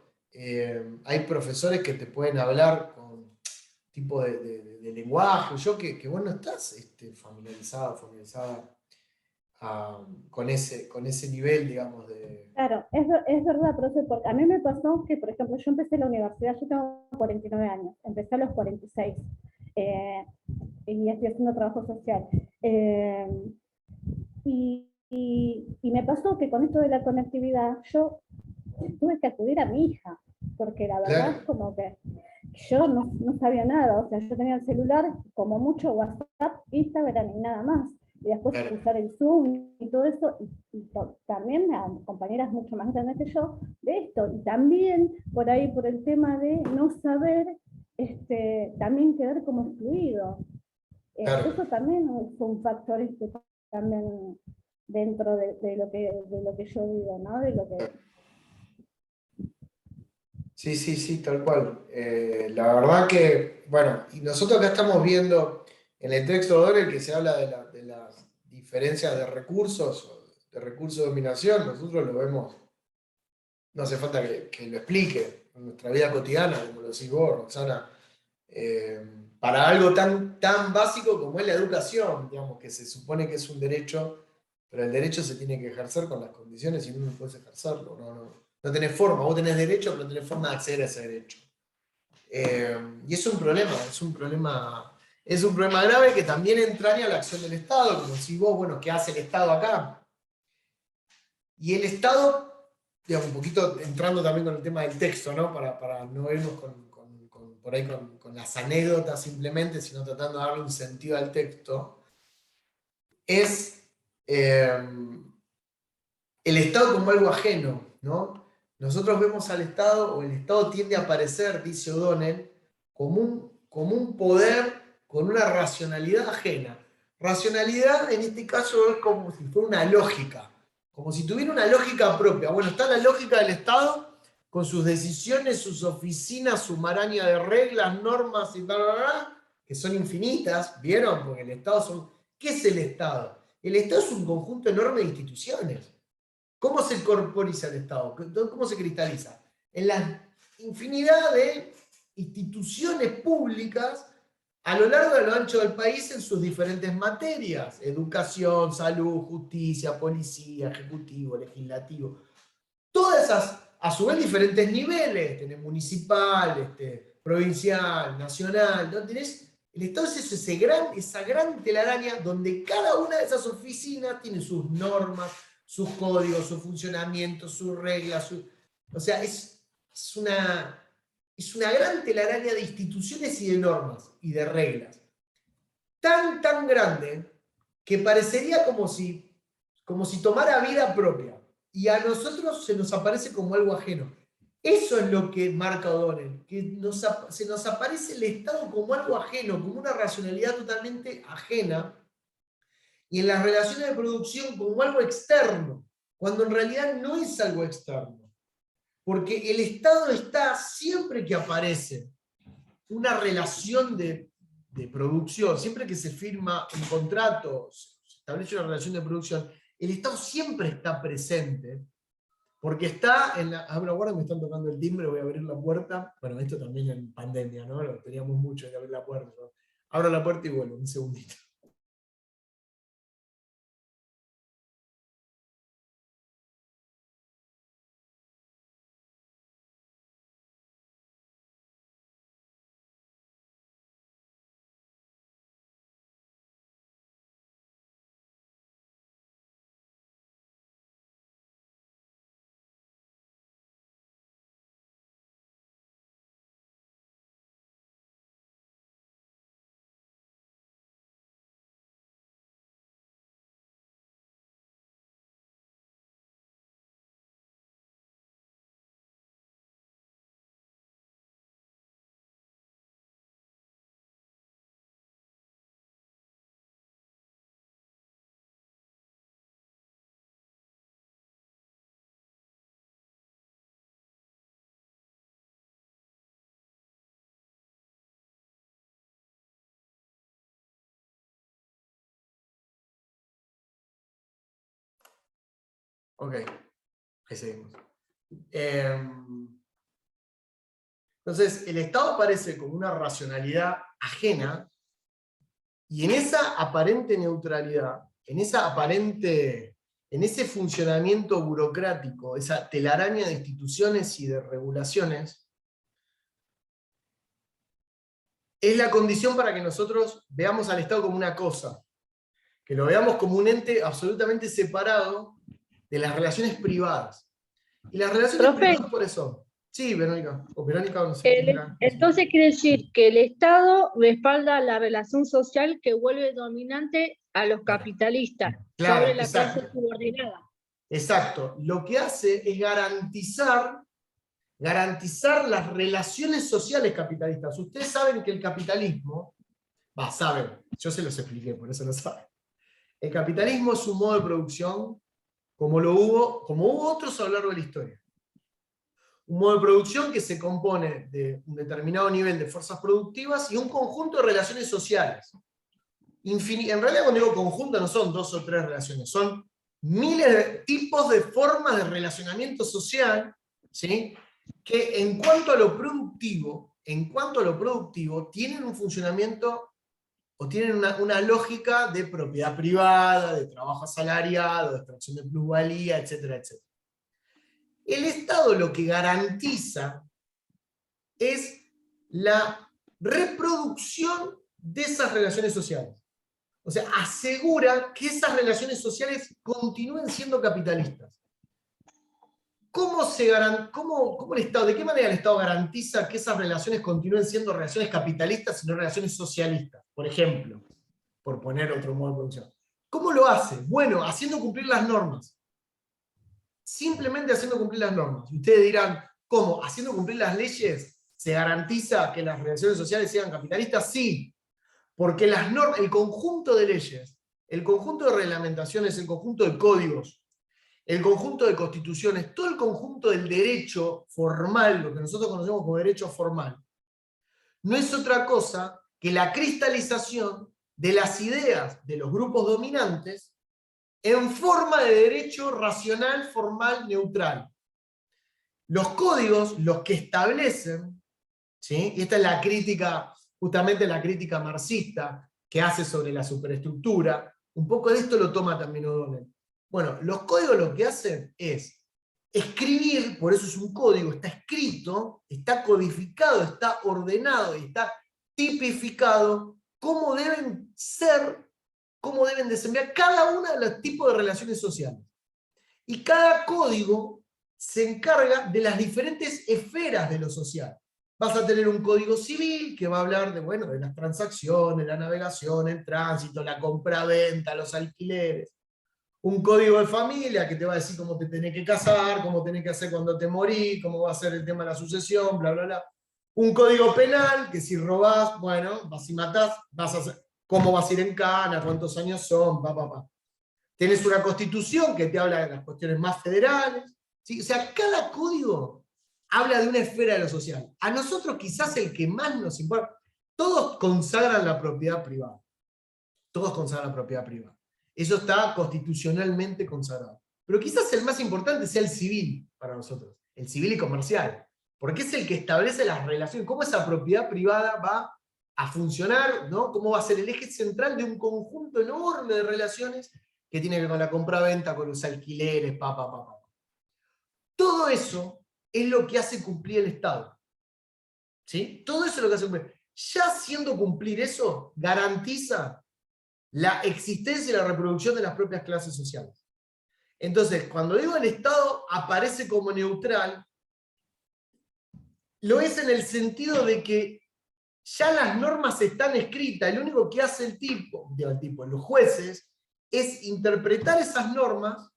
hay profesores que te pueden hablar con tipo de lenguaje, yo que vos no estás familiarizada con ese nivel, digamos, de... Claro, es verdad, profe, porque a mí me pasó que, por ejemplo, yo empecé la universidad, yo tengo 49 años, empecé a los 46, y estoy haciendo trabajo social. Y me pasó que con esto de la conectividad, yo tuve que acudir a mi hija, porque la verdad es Claro, como que yo no sabía nada, o sea, yo tenía el celular, como mucho WhatsApp, Instagram y nada más. Y después claro, usar el Zoom y todo eso, y también a compañeras mucho más grandes que yo de esto. Y también por ahí, por el tema de no saber, también quedar como excluido. claro. Eso también fue un factor también dentro de lo que yo digo, ¿no? De lo que... Sí, sí, sí, tal cual. La verdad que, bueno, y nosotros acá estamos viendo en el texto de Orwell que se habla de las diferencias de recursos, de recursos de dominación, nosotros lo vemos, no hace falta que lo explique en nuestra vida cotidiana, como lo decís vos, Roxana, para algo tan básico como es la educación, digamos, que se supone que es un derecho, pero el derecho se tiene que ejercer con las condiciones y no puedes ejercerlo, no tenés forma, vos tenés derecho, pero no tenés forma de acceder a ese derecho. Y es un problema grave que también entraña la acción del Estado, como si vos, bueno, ¿qué hace el Estado acá? Y el Estado, digamos, un poquito entrando también con el tema del texto, ¿no? Para no irnos por ahí con las anécdotas simplemente, sino tratando de darle un sentido al texto, es el Estado como algo ajeno, ¿no? Nosotros vemos al Estado, o el Estado tiende a aparecer, dice O'Donnell, como un poder con una racionalidad ajena. Racionalidad en este caso es como si fuera una lógica, como si tuviera una lógica propia. Bueno, está la lógica del Estado con sus decisiones, sus oficinas, su maraña de reglas, normas y tal, que son infinitas, ¿vieron? Porque el Estado son... ¿Qué es el Estado? El Estado es un conjunto enorme de instituciones ¿Cómo se corporiza el Estado? ¿Cómo se cristaliza? En la infinidad de instituciones públicas a lo largo y a lo ancho del país en sus diferentes materias: educación, salud, justicia, policía, ejecutivo, legislativo. Todas esas, a su vez, diferentes niveles: tenés municipal, provincial, nacional, ¿no? Tenés, el Estado es esa gran telaraña donde cada una de esas oficinas tiene sus normas, sus códigos, su funcionamiento, sus reglas, o sea, es una gran telaraña de instituciones y de normas y de reglas. Tan grande que parecería como si tomara vida propia. Y a nosotros se nos aparece como algo ajeno. Eso es lo que marca O'Donnell, que se nos aparece el Estado como algo ajeno, como una racionalidad totalmente ajena, y en las relaciones de producción como algo externo, cuando en realidad no es algo externo. Porque el Estado está, siempre que aparece una relación de producción, siempre que se firma un contrato, se establece una relación de producción, el Estado siempre está presente, porque está en la... Ahora guarda, me están tocando el timbre, voy a abrir la puerta. Bueno, esto también en pandemia, ¿no? Lo teníamos mucho de abrir la puerta. ¿No? Abro la puerta y vuelvo, un segundito. Ok, ahí seguimos. Entonces, el Estado aparece como una racionalidad ajena, y en esa aparente neutralidad, en ese funcionamiento burocrático, esa telaraña de instituciones y de regulaciones, es la condición para que nosotros veamos al Estado como una cosa, que lo veamos como un ente absolutamente separado de las relaciones privadas. Y las relaciones Profe. privadas por eso. Sí, Verónica. O Verónica, no sé quién era. Entonces quiere decir que el Estado respalda la relación social que vuelve dominante a los capitalistas Claro, sobre la exacto. clase subordinada. Exacto. Lo que hace es garantizar las relaciones sociales capitalistas. Ustedes saben que el capitalismo, saben, yo se los expliqué, por eso lo saben. El capitalismo es un modo de producción como hubo otros a lo largo de la historia. Un modo de producción que se compone de un determinado nivel de fuerzas productivas y un conjunto de relaciones sociales. En realidad, cuando digo conjunto, no son 2 o 3 relaciones, son miles de tipos de formas de relacionamiento social, ¿sí? Que en cuanto a lo productivo, tienen un funcionamiento o tienen una lógica de propiedad privada, de trabajo asalariado, de extracción de plusvalía, etcétera, etcétera. El Estado lo que garantiza es la reproducción de esas relaciones sociales. O sea, asegura que esas relaciones sociales continúen siendo capitalistas. ¿Cómo el Estado, de qué manera el Estado garantiza que esas relaciones continúen siendo relaciones capitalistas y no relaciones socialistas? Por ejemplo, por poner otro modo de producción. ¿Cómo lo hace? Bueno, haciendo cumplir las normas. Simplemente haciendo cumplir las normas. Y ustedes dirán, ¿cómo? ¿Haciendo cumplir las leyes se garantiza que las relaciones sociales sean capitalistas? Sí, porque el conjunto de leyes, el conjunto de reglamentaciones, el conjunto de códigos, el conjunto de constituciones, todo el conjunto del derecho formal, lo que nosotros conocemos como derecho formal, no es otra cosa que la cristalización de las ideas de los grupos dominantes en forma de derecho racional, formal, neutral. Los códigos, los que establecen, ¿sí? Y esta es la crítica, justamente la crítica marxista que hace sobre la superestructura, un poco de esto lo toma también O'Donnell. Bueno, los códigos lo que hacen es escribir, por eso es un código, está escrito, está codificado, está ordenado y está tipificado cómo deben ser, cómo deben desempeñar cada uno de los tipos de relaciones sociales. Y cada código se encarga de las diferentes esferas de lo social. Vas a tener un código civil que va a hablar de, bueno, de las transacciones, la navegación, el tránsito, la compra-venta, los alquileres. Un código de familia que te va a decir cómo te tenés que casar, cómo tenés que hacer cuando te morís, cómo va a ser el tema de la sucesión, bla, bla, bla. Un código penal que si robás, bueno, vas y matás, vas a hacer, cómo vas a ir en cana, cuántos años son, pa. Tenés una constitución que te habla de las cuestiones más federales. ¿Sí? O sea, cada código habla de una esfera de lo social. A nosotros quizás el que más nos importa, todos consagran la propiedad privada. Todos consagran la propiedad privada. Eso está constitucionalmente consagrado. Pero quizás el más importante sea el civil para nosotros, el civil y comercial, porque es el que establece las relaciones, cómo esa propiedad privada va a funcionar, ¿no? Cómo va a ser el eje central de un conjunto enorme de relaciones que tiene que ver con la compra-venta, con los alquileres, Todo eso es lo que hace cumplir el Estado. ¿Sí? Todo eso es lo que hace cumplir. Ya haciendo cumplir eso, garantiza la existencia y la reproducción de las propias clases sociales. Entonces, cuando digo el Estado aparece como neutral, lo es en el sentido de que ya las normas están escritas, y lo único que hace los jueces, es interpretar esas normas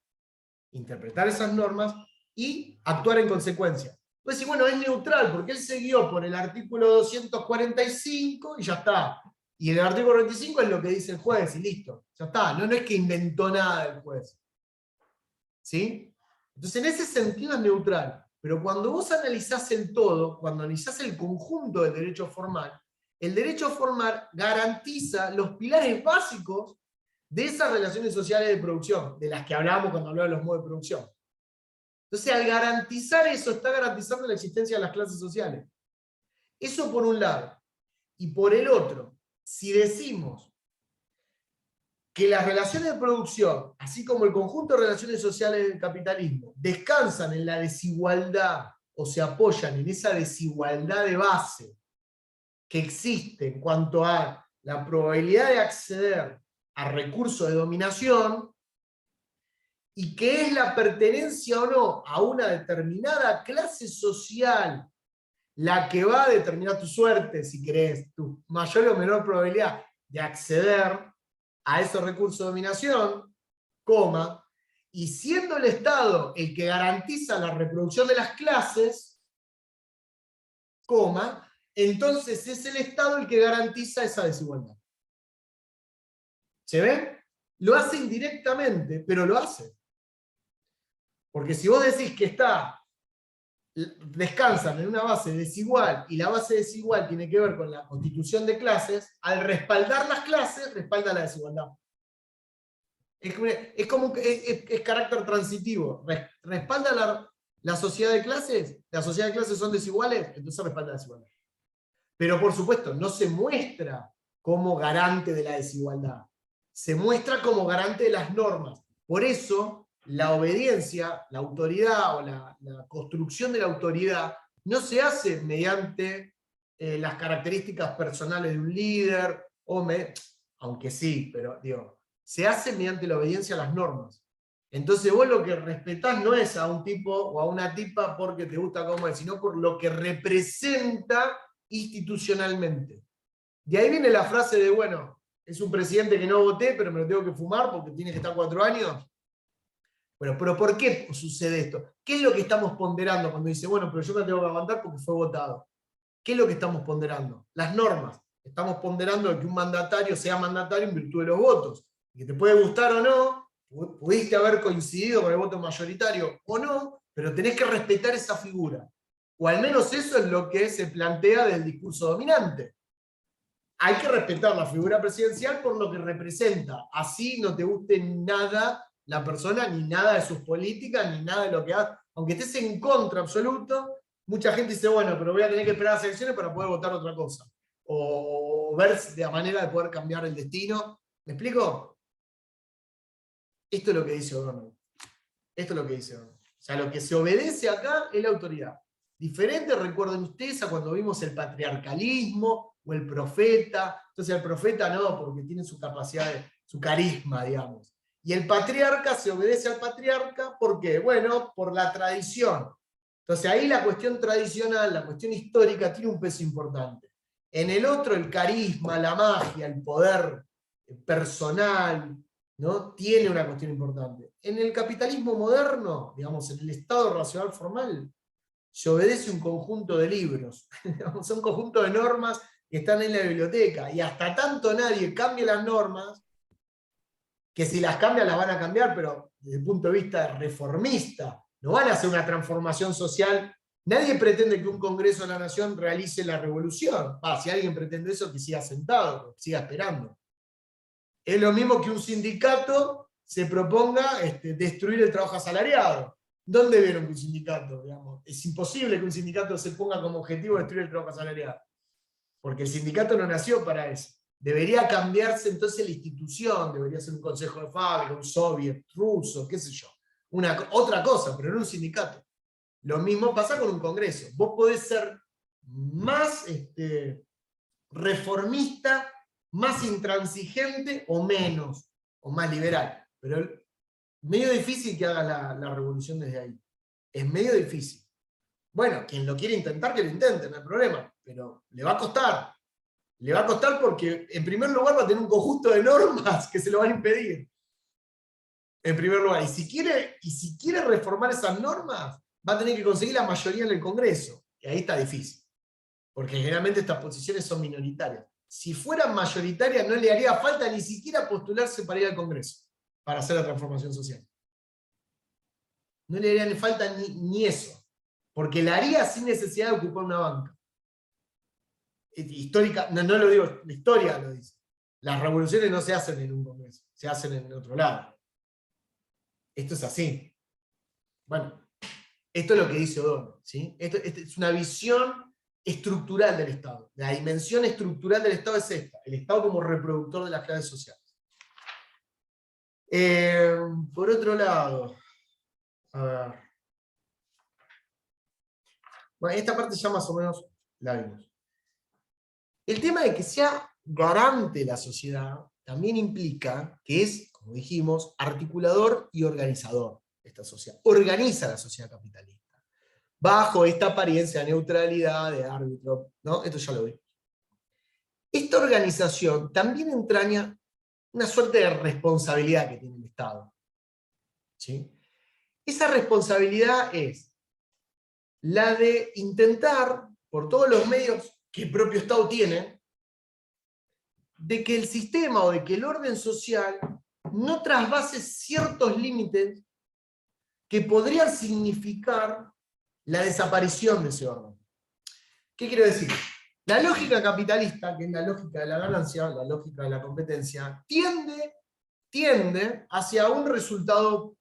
y actuar en consecuencia. Pues sí, bueno, es neutral, porque él se guió por el artículo 245 y ya está. Y el artículo 45 es lo que dice el juez, y listo, ya está. No es que inventó nada el juez. ¿Sí? Entonces, en ese sentido es neutral. Pero cuando vos analizás el todo, cuando analizás el conjunto del derecho formal, el derecho formal garantiza los pilares básicos de esas relaciones sociales de producción, de las que hablábamos cuando hablábamos de los modos de producción. Entonces, al garantizar eso, está garantizando la existencia de las clases sociales. Eso por un lado. Y por el otro, si decimos que las relaciones de producción, así como el conjunto de relaciones sociales del capitalismo, descansan en la desigualdad o se apoyan en esa desigualdad de base que existe en cuanto a la probabilidad de acceder a recursos de dominación, y que es la pertenencia o no a una determinada clase social la que va a determinar tu suerte, si querés, tu mayor o menor probabilidad de acceder a esos recursos de dominación, y siendo el Estado el que garantiza la reproducción de las clases, entonces es el Estado el que garantiza esa desigualdad. ¿Se ve? Lo hace indirectamente, pero lo hace. Porque si vos decís que descansan en una base desigual, y la base desigual tiene que ver con la constitución de clases, al respaldar las clases, respalda la desigualdad. Es carácter transitivo. Respalda la sociedad de clases, las sociedades de clases son desiguales, entonces respalda la desigualdad. Pero por supuesto, no se muestra como garante de la desigualdad. Se muestra como garante de las normas. Por eso, la obediencia, la autoridad o la construcción de la autoridad no se hace mediante las características personales de un líder, aunque sí, pero digo, se hace mediante la obediencia a las normas. Entonces vos lo que respetás no es a un tipo o a una tipa porque te gusta cómo es, sino por lo que representa institucionalmente. De ahí viene la frase de, bueno, es un presidente que no voté, pero me lo tengo que fumar porque tiene que estar 4 años. Bueno, pero ¿por qué sucede esto? ¿Qué es lo que estamos ponderando cuando dice, bueno, pero yo me tengo que aguantar porque fue votado? ¿Qué es lo que estamos ponderando? Las normas. Estamos ponderando que un mandatario sea mandatario en virtud de los votos. Que te puede gustar o no, pudiste haber coincidido con el voto mayoritario o no, pero tenés que respetar esa figura. O al menos eso es lo que se plantea del discurso dominante. Hay que respetar la figura presidencial por lo que representa. Así no te guste nada la persona, ni nada de sus políticas, ni nada de lo que hace. Aunque estés en contra absoluto, mucha gente dice, bueno, pero voy a tener que esperar las elecciones para poder votar otra cosa. O ver de la manera de poder cambiar el destino. ¿Me explico? Esto es lo que dice O'Donnell. Esto es lo que dice O'Donnell. O sea, lo que se obedece acá es la autoridad. Diferente, recuerden ustedes, a cuando vimos el patriarcalismo o el profeta. Entonces el profeta no, porque tiene su capacidad, su carisma, digamos. Y el patriarca se obedece al patriarca, ¿por qué? Bueno, por la tradición. Entonces ahí la cuestión tradicional, la cuestión histórica, tiene un peso importante. En el otro, el carisma, la magia, el poder personal, ¿no? Tiene una cuestión importante. En el capitalismo moderno, digamos, en el Estado racional formal, se obedece un conjunto de libros, son un conjunto de normas que están en la biblioteca, y hasta tanto nadie cambie las normas, que si las cambian las van a cambiar, pero desde el punto de vista reformista, no van a hacer una transformación social. Nadie pretende que un Congreso de la Nación realice la revolución. Si alguien pretende eso, que siga sentado, que siga esperando. Es lo mismo que un sindicato se proponga destruir el trabajo asalariado. ¿Dónde vieron que un sindicato, digamos? Es imposible que un sindicato se ponga como objetivo destruir el trabajo asalariado. Porque el sindicato no nació para eso. Debería cambiarse entonces la institución, debería ser un consejo de fábrica, un soviet ruso, qué sé yo. Otra cosa, pero no un sindicato. Lo mismo pasa con un congreso. Vos podés ser más reformista, más intransigente o menos, o más liberal. Pero es medio difícil que haga la revolución desde ahí. Es medio difícil. Bueno, quien lo quiere intentar, que lo intente, no hay problema. Pero le va a costar. Le va a costar porque, en primer lugar, va a tener un conjunto de normas que se lo van a impedir. En primer lugar. Y si quiere reformar esas normas, va a tener que conseguir la mayoría en el Congreso. Y ahí está difícil. Porque generalmente estas posiciones son minoritarias. Si fueran mayoritarias, no le haría falta ni siquiera postularse para ir al Congreso, para hacer la transformación social. No le haría falta ni eso. Porque la haría sin necesidad de ocupar una banca. Histórica, no lo digo, la historia lo dice. Las revoluciones no se hacen en un Congreso, se hacen en otro lado. Esto es así. Bueno, esto es lo que dice O'Donnell, ¿sí? Esto es una visión estructural del Estado. La dimensión estructural del Estado es esta, el Estado como reproductor de las clases sociales. Por otro lado, a ver. Bueno, esta parte ya más o menos la vimos. El tema de que sea garante la sociedad también implica que es, como dijimos, articulador y organizador de esta sociedad. Organiza la sociedad capitalista. Bajo esta apariencia de neutralidad, de árbitro, ¿no? Esto ya lo vimos. Esta organización también entraña una suerte de responsabilidad que tiene el Estado. ¿Sí? Esa responsabilidad es la de intentar, por todos los medios que el propio Estado tiene, de que el sistema o de que el orden social no trasvase ciertos límites que podrían significar la desaparición de ese orden. ¿Qué quiero decir? La lógica capitalista, que es la lógica de la ganancia, la lógica de la competencia, tiende hacia un resultado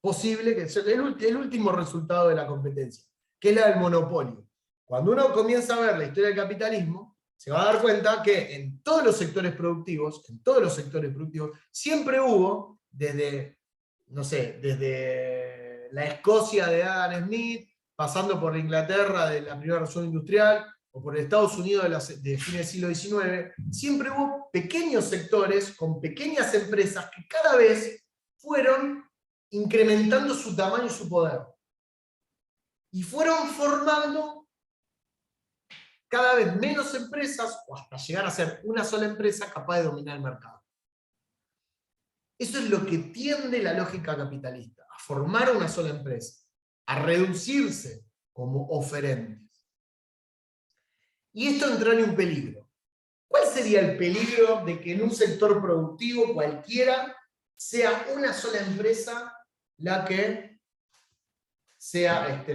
posible, que es el último resultado de la competencia, que es la del monopolio. Cuando uno comienza a ver la historia del capitalismo, se va a dar cuenta que en todos los sectores productivos, siempre hubo, desde la Escocia de Adam Smith, pasando por la Inglaterra de la primera revolución industrial, o por Estados Unidos de fines del siglo XIX, siempre hubo pequeños sectores con pequeñas empresas que cada vez fueron incrementando su tamaño y su poder. Y fueron formando cada vez menos empresas, o hasta llegar a ser una sola empresa capaz de dominar el mercado. Eso es lo que tiende la lógica capitalista, a formar una sola empresa, a reducirse como oferentes. Y esto entraña un peligro. ¿Cuál sería el peligro de que en un sector productivo cualquiera sea una sola empresa la que sea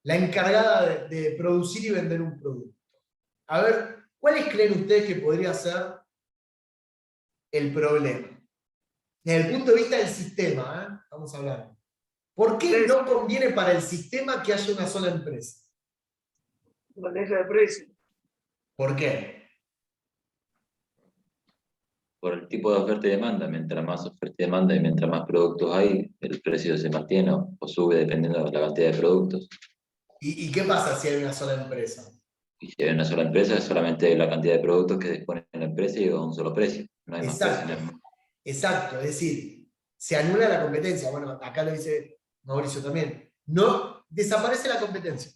la encargada de producir y vender un producto? A ver, ¿cuáles creen ustedes que podría ser el problema? Desde el punto de vista del sistema, estamos hablando. ¿Por qué no conviene para el sistema que haya una sola empresa? Maneja de precio. ¿Por qué? Por el tipo de oferta y demanda. Mientras más oferta y demanda y mientras más productos hay, el precio se mantiene o sube dependiendo de la cantidad de productos. ¿Y qué pasa si hay una sola empresa? Y si hay una sola empresa, es solamente la cantidad de productos que dispone la empresa y a un solo precio. No hay más Exacto. precio. Exacto, es decir, se anula la competencia. Bueno, acá lo dice Mauricio también. No desaparece la competencia.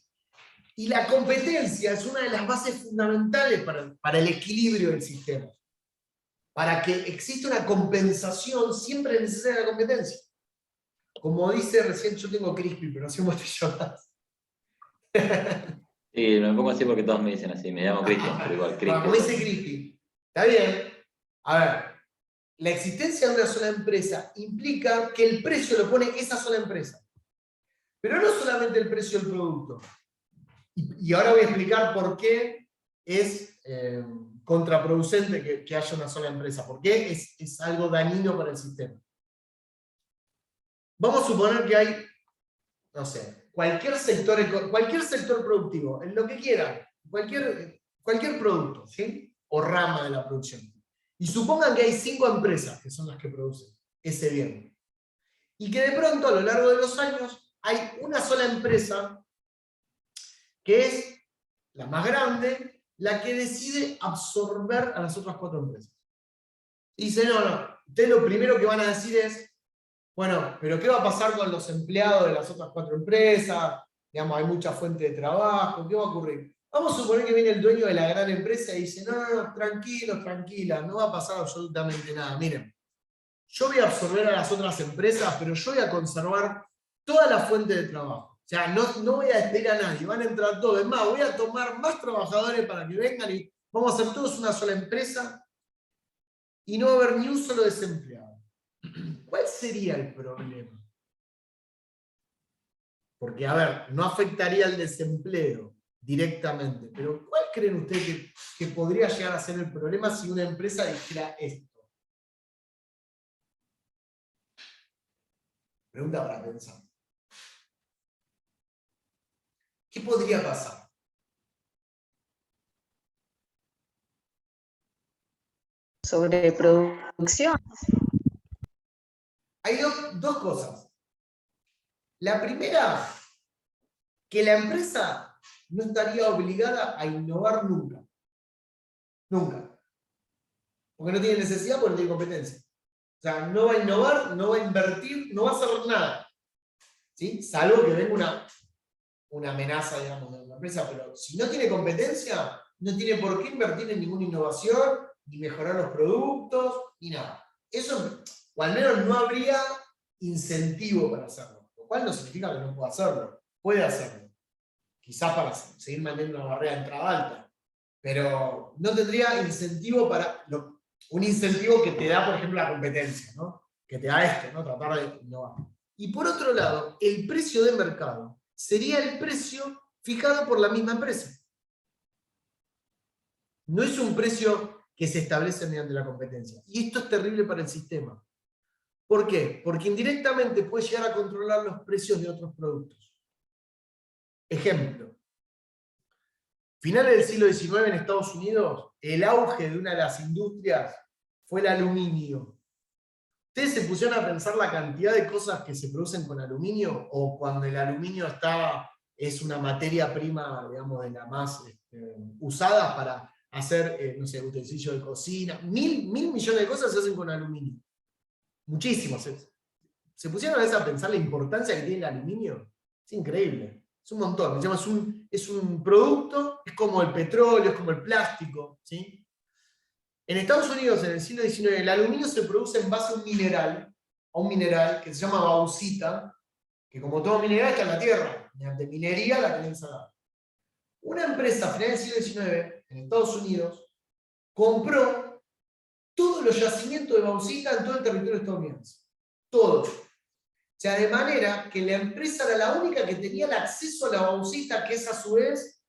Y la competencia es una de las bases fundamentales para el equilibrio del sistema. Para que exista una compensación, siempre es necesaria la competencia. Como dice recién, yo tengo crispy, pero no sé cómo te llamas. Sí, me pongo así porque todos me dicen así. Me llamo Cristian, pero igual Cristian. Como dice crispy. Está bien. A ver, la existencia de una sola empresa implica que el precio lo pone esa sola empresa. Pero no solamente el precio del producto. Y ahora voy a explicar por qué es contraproducente que haya una sola empresa. ¿Por qué es algo dañino para el sistema? Vamos a suponer que hay, no sé, cualquier sector productivo, en lo que quieran, cualquier producto, ¿sí? O rama de la producción. Y supongan que hay 5 empresas que son las que producen ese bien. Y que de pronto, a lo largo de los años, hay una sola empresa que es la más grande, la que decide absorber a las otras 4 empresas. Y dice, no, ustedes lo primero que van a decir es, bueno, pero ¿qué va a pasar con los empleados de las otras 4 empresas? Digamos, hay mucha fuente de trabajo, ¿qué va a ocurrir? Vamos a suponer que viene el dueño de la gran empresa y dice, no, tranquilos, tranquila, no va a pasar absolutamente nada. Miren, yo voy a absorber a las otras empresas, pero yo voy a conservar toda la fuente de trabajo. O sea, no voy a despedir a nadie, van a entrar todos. Es más, voy a tomar más trabajadores para que vengan y vamos a hacer todos una sola empresa y no va a haber ni un solo desempleado. ¿Cuál sería el problema? Porque, a ver, no afectaría el desempleo directamente, pero ¿cuál creen ustedes que podría llegar a ser el problema si una empresa dijera esto? Pregunta para pensar. ¿Qué podría pasar? Sobreproducción. Hay dos cosas. La primera, que la empresa no estaría obligada a innovar nunca. Nunca. Porque no tiene necesidad, porque no tiene competencia. O sea, no va a innovar, no va a invertir, no va a hacer nada. ¿Sí? Salvo que venga una amenaza, digamos, de una empresa. Pero si no tiene competencia, no tiene por qué invertir en ninguna innovación, ni mejorar los productos, ni nada. Eso, o al menos no habría incentivo para hacerlo. Lo cual no significa que no pueda hacerlo. Puede hacerlo. Quizás para seguir manteniendo una barrera de entrada alta. Pero no tendría incentivo para... un incentivo que te da, por ejemplo, la competencia, ¿no? Que te da esto, ¿no? Tratar de innovar. Y por otro lado, el precio de mercado sería el precio fijado por la misma empresa. No es un precio que se establece mediante la competencia. Y esto es terrible para el sistema. ¿Por qué? Porque indirectamente puede llegar a controlar los precios de otros productos. Ejemplo. Finales del siglo XIX en Estados Unidos, el auge de una de las industrias fue el aluminio. ¿Ustedes se pusieron a pensar la cantidad de cosas que se producen con aluminio? O cuando el aluminio es una materia prima, digamos, de la más usada para hacer, no sé, utensilios de cocina. Mil millones de cosas se hacen con aluminio. Muchísimos. ¿Se pusieron a veces a pensar la importancia que tiene el aluminio? Es increíble. Es un montón. Es un producto, es como el petróleo, es como el plástico. ¿Sí? En Estados Unidos, en el siglo XIX, el aluminio se produce en base a un mineral que se llama bauxita, que como todo mineral está en la tierra. Mediante minería la tienen salada. Una empresa a finales del siglo XIX, en Estados Unidos, compró todos los yacimientos de bauxita en todo el territorio estadounidense. Todos. O sea, de manera que la empresa era la única que tenía el acceso a la bauxita, que es a su vez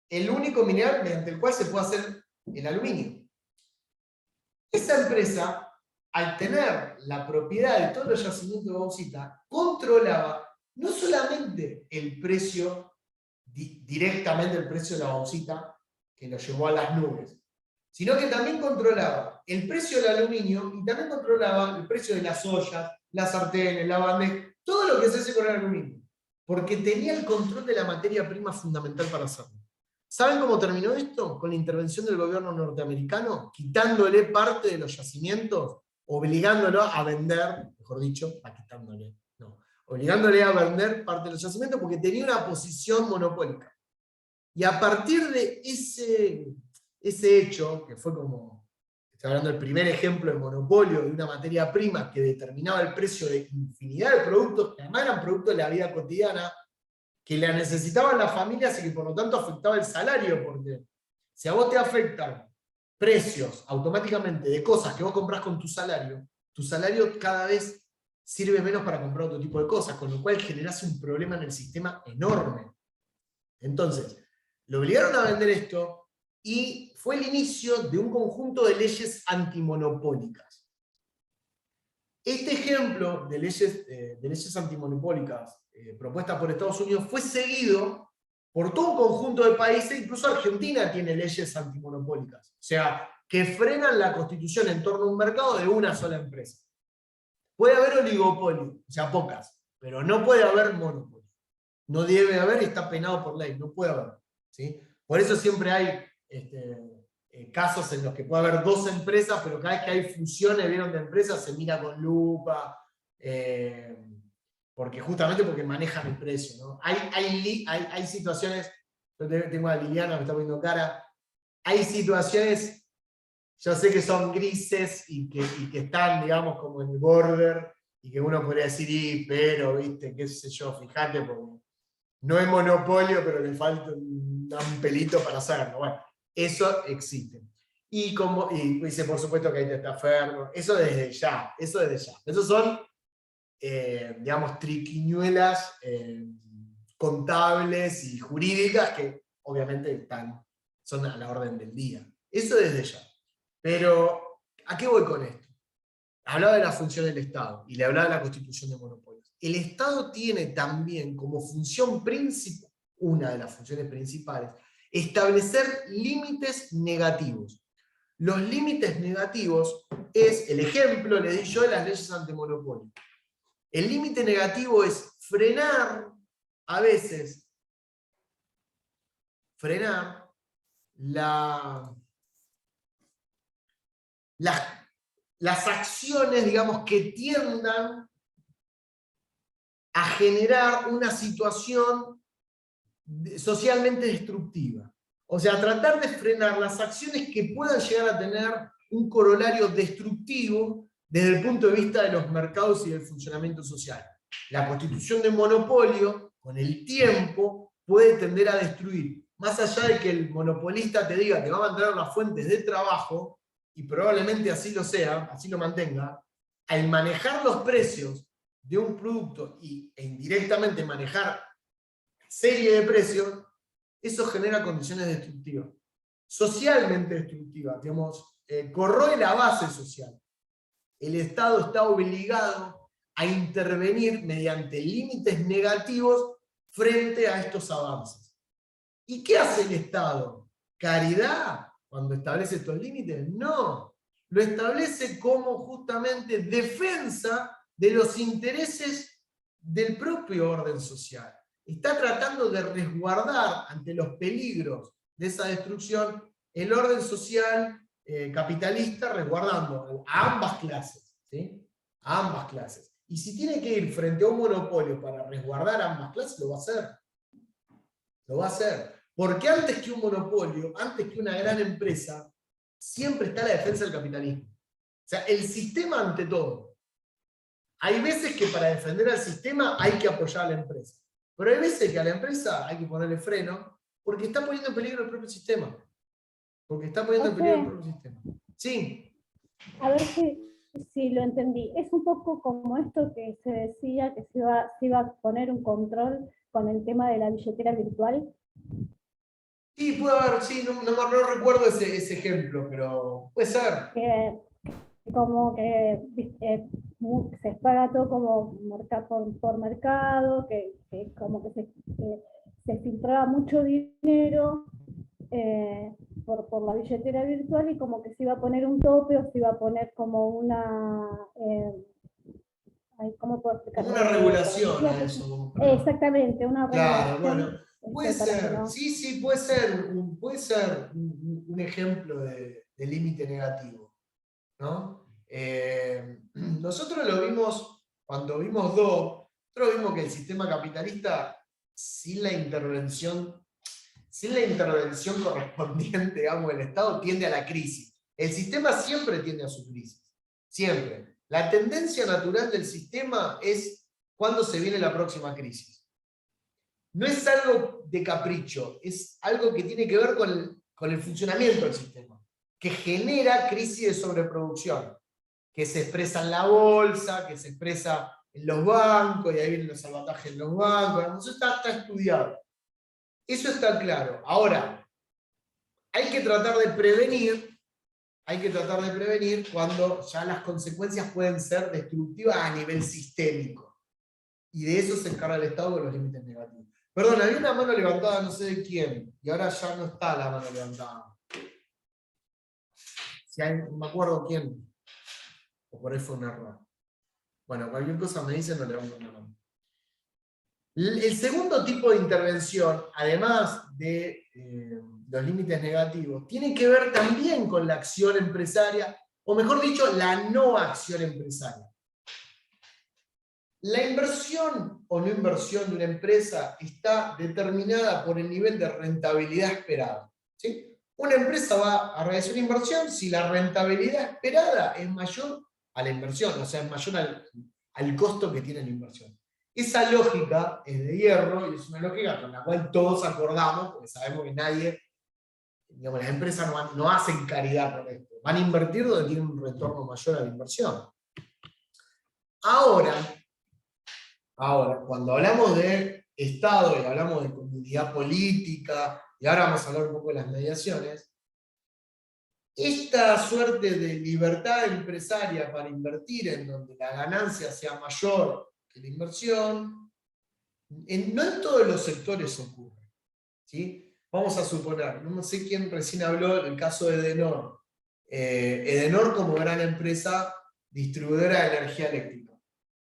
el único mineral mediante el cual se puede hacer el aluminio. Esa empresa al tener la propiedad de todos los yacimientos de bauxita, controlaba no solamente el precio, directamente el precio de la bauxita, que lo llevó a las nubes, sino que también controlaba el precio del aluminio y también controlaba el precio de las ollas, las sartenes, la bandeja, todo lo que se hace con el aluminio, porque tenía el control de la materia prima fundamental para hacerlo. ¿Saben cómo terminó esto? Con la intervención del gobierno norteamericano, quitándole parte de los yacimientos, obligándolo a vender, mejor dicho, obligándole a vender parte de los yacimientos porque tenía una posición monopólica. Y a partir de ese hecho, que fue como, estoy hablando del primer ejemplo de monopolio de una materia prima que determinaba el precio de infinidad de productos, que además eran productos de la vida cotidiana, que la necesitaban las familias y que por lo tanto afectaba el salario, porque si a vos te afectan precios automáticamente de cosas que vos comprás con tu salario cada vez sirve menos para comprar otro tipo de cosas, con lo cual generás un problema en el sistema enorme. Entonces, lo obligaron a vender esto y fue el inicio de un conjunto de leyes antimonopólicas. Este ejemplo de leyes antimonopólicas propuestas por Estados Unidos fue seguido por todo un conjunto de países, incluso Argentina tiene leyes antimonopólicas, o sea, que frenan la constitución en torno a un mercado de una sola empresa. Puede haber oligopolio, o sea, pocas, pero no puede haber monopolio. No debe haber y está penado por ley, no puede haber. ¿Sí? Por eso siempre hay casos en los que puede haber dos empresas, pero cada vez que hay fusiones, vieron, de empresas, se mira con lupa, justamente porque manejan el precio, ¿no? Hay situaciones, yo tengo a Liliana, me está poniendo cara, hay situaciones, yo sé que son grises y que están, digamos, como en el border, y que uno podría decir, pero, viste, qué sé yo, fíjate, porque no es monopolio, pero le falta un pelito para hacerlo. Bueno, eso existe. Y dice, por supuesto que hay testaferro, eso desde ya. Esos son, digamos, triquiñuelas contables y jurídicas que obviamente son a la orden del día. Eso desde ya. Pero, ¿a qué voy con esto? Hablaba de la función del Estado y le hablaba de la constitución de monopolios. El Estado tiene también como función principal, una de las funciones principales, establecer límites negativos. Los límites negativos es el ejemplo, le di yo, de las leyes antimonopolio. El límite negativo es frenar, a veces, las acciones, digamos, que tiendan a generar una situación socialmente destructiva. O sea, tratar de frenar las acciones que puedan llegar a tener un corolario destructivo desde el punto de vista de los mercados y del funcionamiento social. La constitución de monopolio, con el tiempo, puede tender a destruir. Más allá de que el monopolista te diga que va a mantener las fuentes de trabajo, y probablemente así lo sea, así lo mantenga, al manejar los precios de un producto e indirectamente manejar serie de precios, eso genera condiciones destructivas, socialmente destructivas, digamos, corroe la base social. El Estado está obligado a intervenir mediante límites negativos frente a estos avances. ¿Y qué hace el Estado? ¿Caridad cuando establece estos límites? No, lo establece como justamente defensa de los intereses del propio orden social. Está tratando de resguardar ante los peligros de esa destrucción el orden social capitalista, resguardando a ambas clases, ¿sí? A ambas clases. Y si tiene que ir frente a un monopolio para resguardar a ambas clases, lo va a hacer. Lo va a hacer. Porque antes que un monopolio, antes que una gran empresa, siempre está la defensa del capitalismo. O sea, el sistema ante todo. Hay veces que para defender al sistema hay que apoyar a la empresa. Pero hay veces que a la empresa hay que ponerle freno porque está poniendo en peligro el propio sistema. Porque está poniendo en peligro el propio sistema. Sí. A ver si lo entendí. Es un poco como esto que se decía que se iba a poner un control con el tema de la billetera virtual. Sí, puede haber, sí, no recuerdo ese ejemplo, pero puede ser. como que se paga todo como por mercado, que como que se filtraba mucho dinero por la billetera virtual y como que se iba a poner un tope o se iba a poner como una... ¿cómo puedo explicar? Como una regulación a eso. Como Exactamente, una claro, regulación. bueno, puede para que ser, no- sí, puede ser un ejemplo de límite negativo, ¿no? Nosotros lo vimos, cuando vimos DO, nosotros vimos que el sistema capitalista, sin la intervención correspondiente, digamos, del Estado, tiende a la crisis. El sistema siempre tiende a su crisis, siempre. La tendencia natural del sistema es cuándo se viene la próxima crisis. No es algo de capricho, es algo que tiene que ver con el funcionamiento del sistema, que genera crisis de sobreproducción, que se expresa en la bolsa, que se expresa en los bancos, y ahí vienen los salvatajes en los bancos. Eso está estudiado. Eso está claro. Ahora, hay que tratar de prevenir cuando ya las consecuencias pueden ser destructivas a nivel sistémico. Y de eso se encarga el Estado con los límites negativos. Perdón, había una mano levantada, no sé de quién, y ahora ya no está la mano levantada. No me acuerdo quién. O por ahí fue un error. Bueno, cualquier cosa me dicen, no levanto una mano. El segundo tipo de intervención, además de los límites negativos, tiene que ver también con la acción empresaria, o mejor dicho, la no acción empresaria. La inversión o no inversión de una empresa está determinada por el nivel de rentabilidad esperado, ¿sí? Una empresa va a realizar una inversión si la rentabilidad esperada es mayor a la inversión, o sea, es mayor al costo que tiene la inversión. Esa lógica es de hierro y es una lógica con la cual todos acordamos, porque sabemos que nadie, digamos, las empresas no hacen caridad con esto. Van a invertir donde tienen un retorno mayor a la inversión. Ahora, cuando hablamos de Estado y hablamos de comunidad política, y ahora vamos a hablar un poco de las mediaciones, esta suerte de libertad empresaria para invertir en donde la ganancia sea mayor que la inversión, no en todos los sectores ocurre, ¿sí? Vamos a suponer, no sé quién recién habló del caso de Edenor. Edenor como gran empresa distribuidora de energía eléctrica.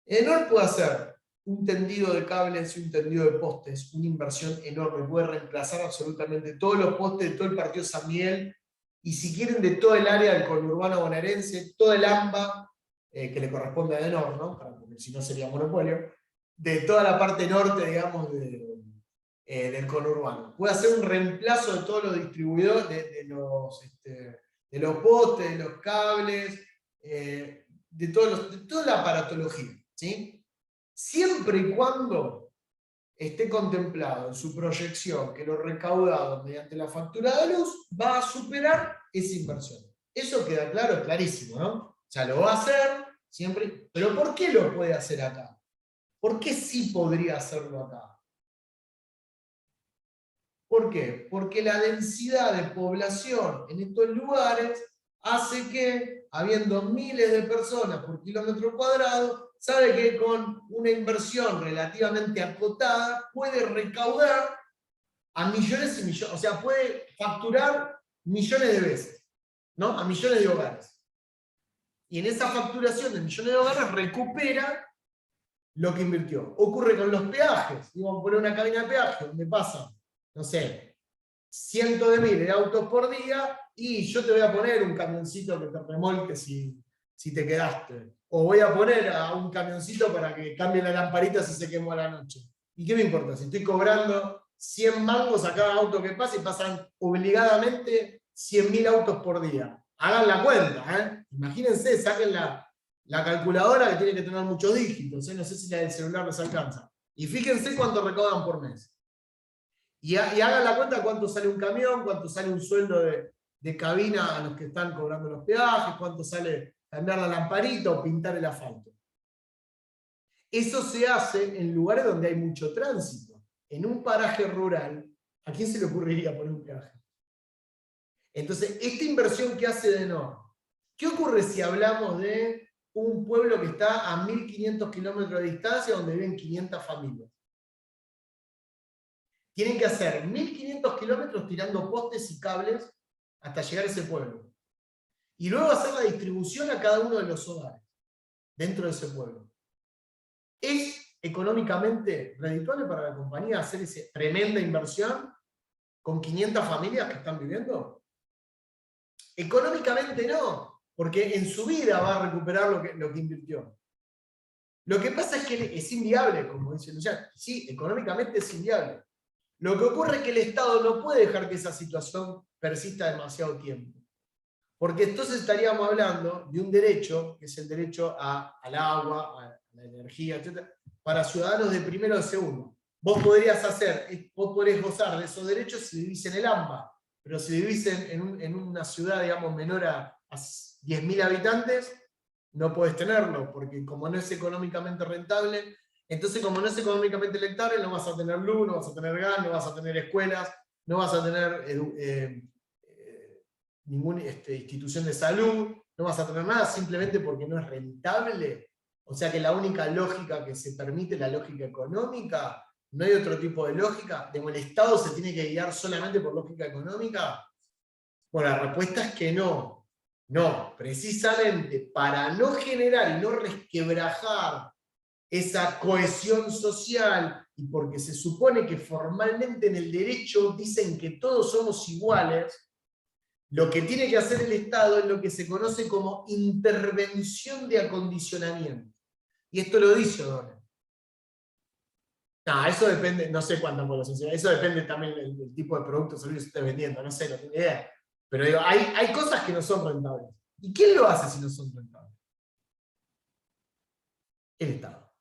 Edenor puede hacer un tendido de cables y un tendido de postes, una inversión enorme, puede reemplazar absolutamente todos los postes de todo el partido San Miguel, y si quieren de todo el área del conurbano bonaerense, todo el AMBA, que le corresponde a Edenor, ¿no? Porque si no sería monopolio, de toda la parte norte, digamos, del conurbano. Puede hacer un reemplazo de todos los distribuidores, de los postes, de los cables, de toda la aparatología, ¿sí? Siempre y cuando esté contemplado en su proyección que lo recaudado mediante la factura de luz va a superar esa inversión. Eso queda claro, es clarísimo, ¿no? O sea, lo va a hacer siempre. Pero ¿por qué lo puede hacer acá? ¿Por qué sí podría hacerlo acá? ¿Por qué? Porque la densidad de población en estos lugares hace que, habiendo miles de personas por kilómetro cuadrado, sabe que con una inversión relativamente acotada puede recaudar a millones y millones, o sea, puede facturar millones de veces, ¿no? A millones de hogares. Y en esa facturación de millones de hogares recupera lo que invirtió. Ocurre con los peajes. Digo, poner una cabina de peaje donde pasan, no sé, cientos de miles de autos por día, y yo te voy a poner un camioncito que te remolque si te quedaste. O voy a poner a un camioncito para que cambie la lamparita si se quemó a la noche. ¿Y qué me importa? Si estoy cobrando 100 mangos a cada auto que pasa y pasan obligadamente 100.000 autos por día. Hagan la cuenta, ¿eh? Imagínense, saquen la calculadora que tiene que tener muchos dígitos, ¿eh? No sé si la del celular les alcanza. Y fíjense cuánto recaudan por mes. Y hagan la cuenta cuánto sale un camión, cuánto sale un sueldo de cabina a los que están cobrando los peajes, cuánto sale cambiar la lamparita o pintar el asfalto. Eso se hace en lugares donde hay mucho tránsito. En un paraje rural, ¿a quién se le ocurriría poner un peaje? Entonces, esta inversión que hace Edenor ¿Qué ocurre si hablamos de un pueblo que está a 1500 kilómetros de distancia donde viven 500 familias? Tienen que hacer 1500 kilómetros tirando postes y cables hasta llegar a ese pueblo. Y luego hacer la distribución a cada uno de los hogares dentro de ese pueblo. ¿Es económicamente redituable para la compañía hacer esa tremenda inversión con 500 familias que están viviendo? Económicamente no, porque en su vida va a recuperar lo que invirtió. Lo que pasa es que es inviable, como dice Luciano. Sí, económicamente es inviable. Lo que ocurre es que el Estado no puede dejar que esa situación persista demasiado tiempo. Porque entonces estaríamos hablando de un derecho, que es el derecho al agua, a la energía, etc., para ciudadanos de primero o de segundo. Vos podrías gozar de esos derechos si vivís en el AMBA, pero si vivís en una ciudad, digamos, menor a 10.000 habitantes, no podés tenerlo, porque como no es económicamente rentable, entonces como no es económicamente rentable, no vas a tener luz, no vas a tener gas, no vas a tener escuelas, no vas a tener ninguna institución de salud, no vas a tener nada simplemente porque no es rentable. O sea que la única lógica que se permite es la lógica económica, no hay otro tipo de lógica. ¿El Estado se tiene que guiar solamente por lógica económica? Bueno, la respuesta es que no. No, precisamente para no generar y no resquebrajar esa cohesión social, y porque se supone que formalmente en el derecho dicen que todos somos iguales, lo que tiene que hacer el Estado es lo que se conoce como intervención de acondicionamiento. Y esto lo dice O'Donnell. No, eso depende, no sé cuánta población, eso depende también del tipo de producto o servicio que esté vendiendo, no sé, no tengo idea. Pero digo, hay cosas que no son rentables. ¿Y quién lo hace si no son rentables? El Estado.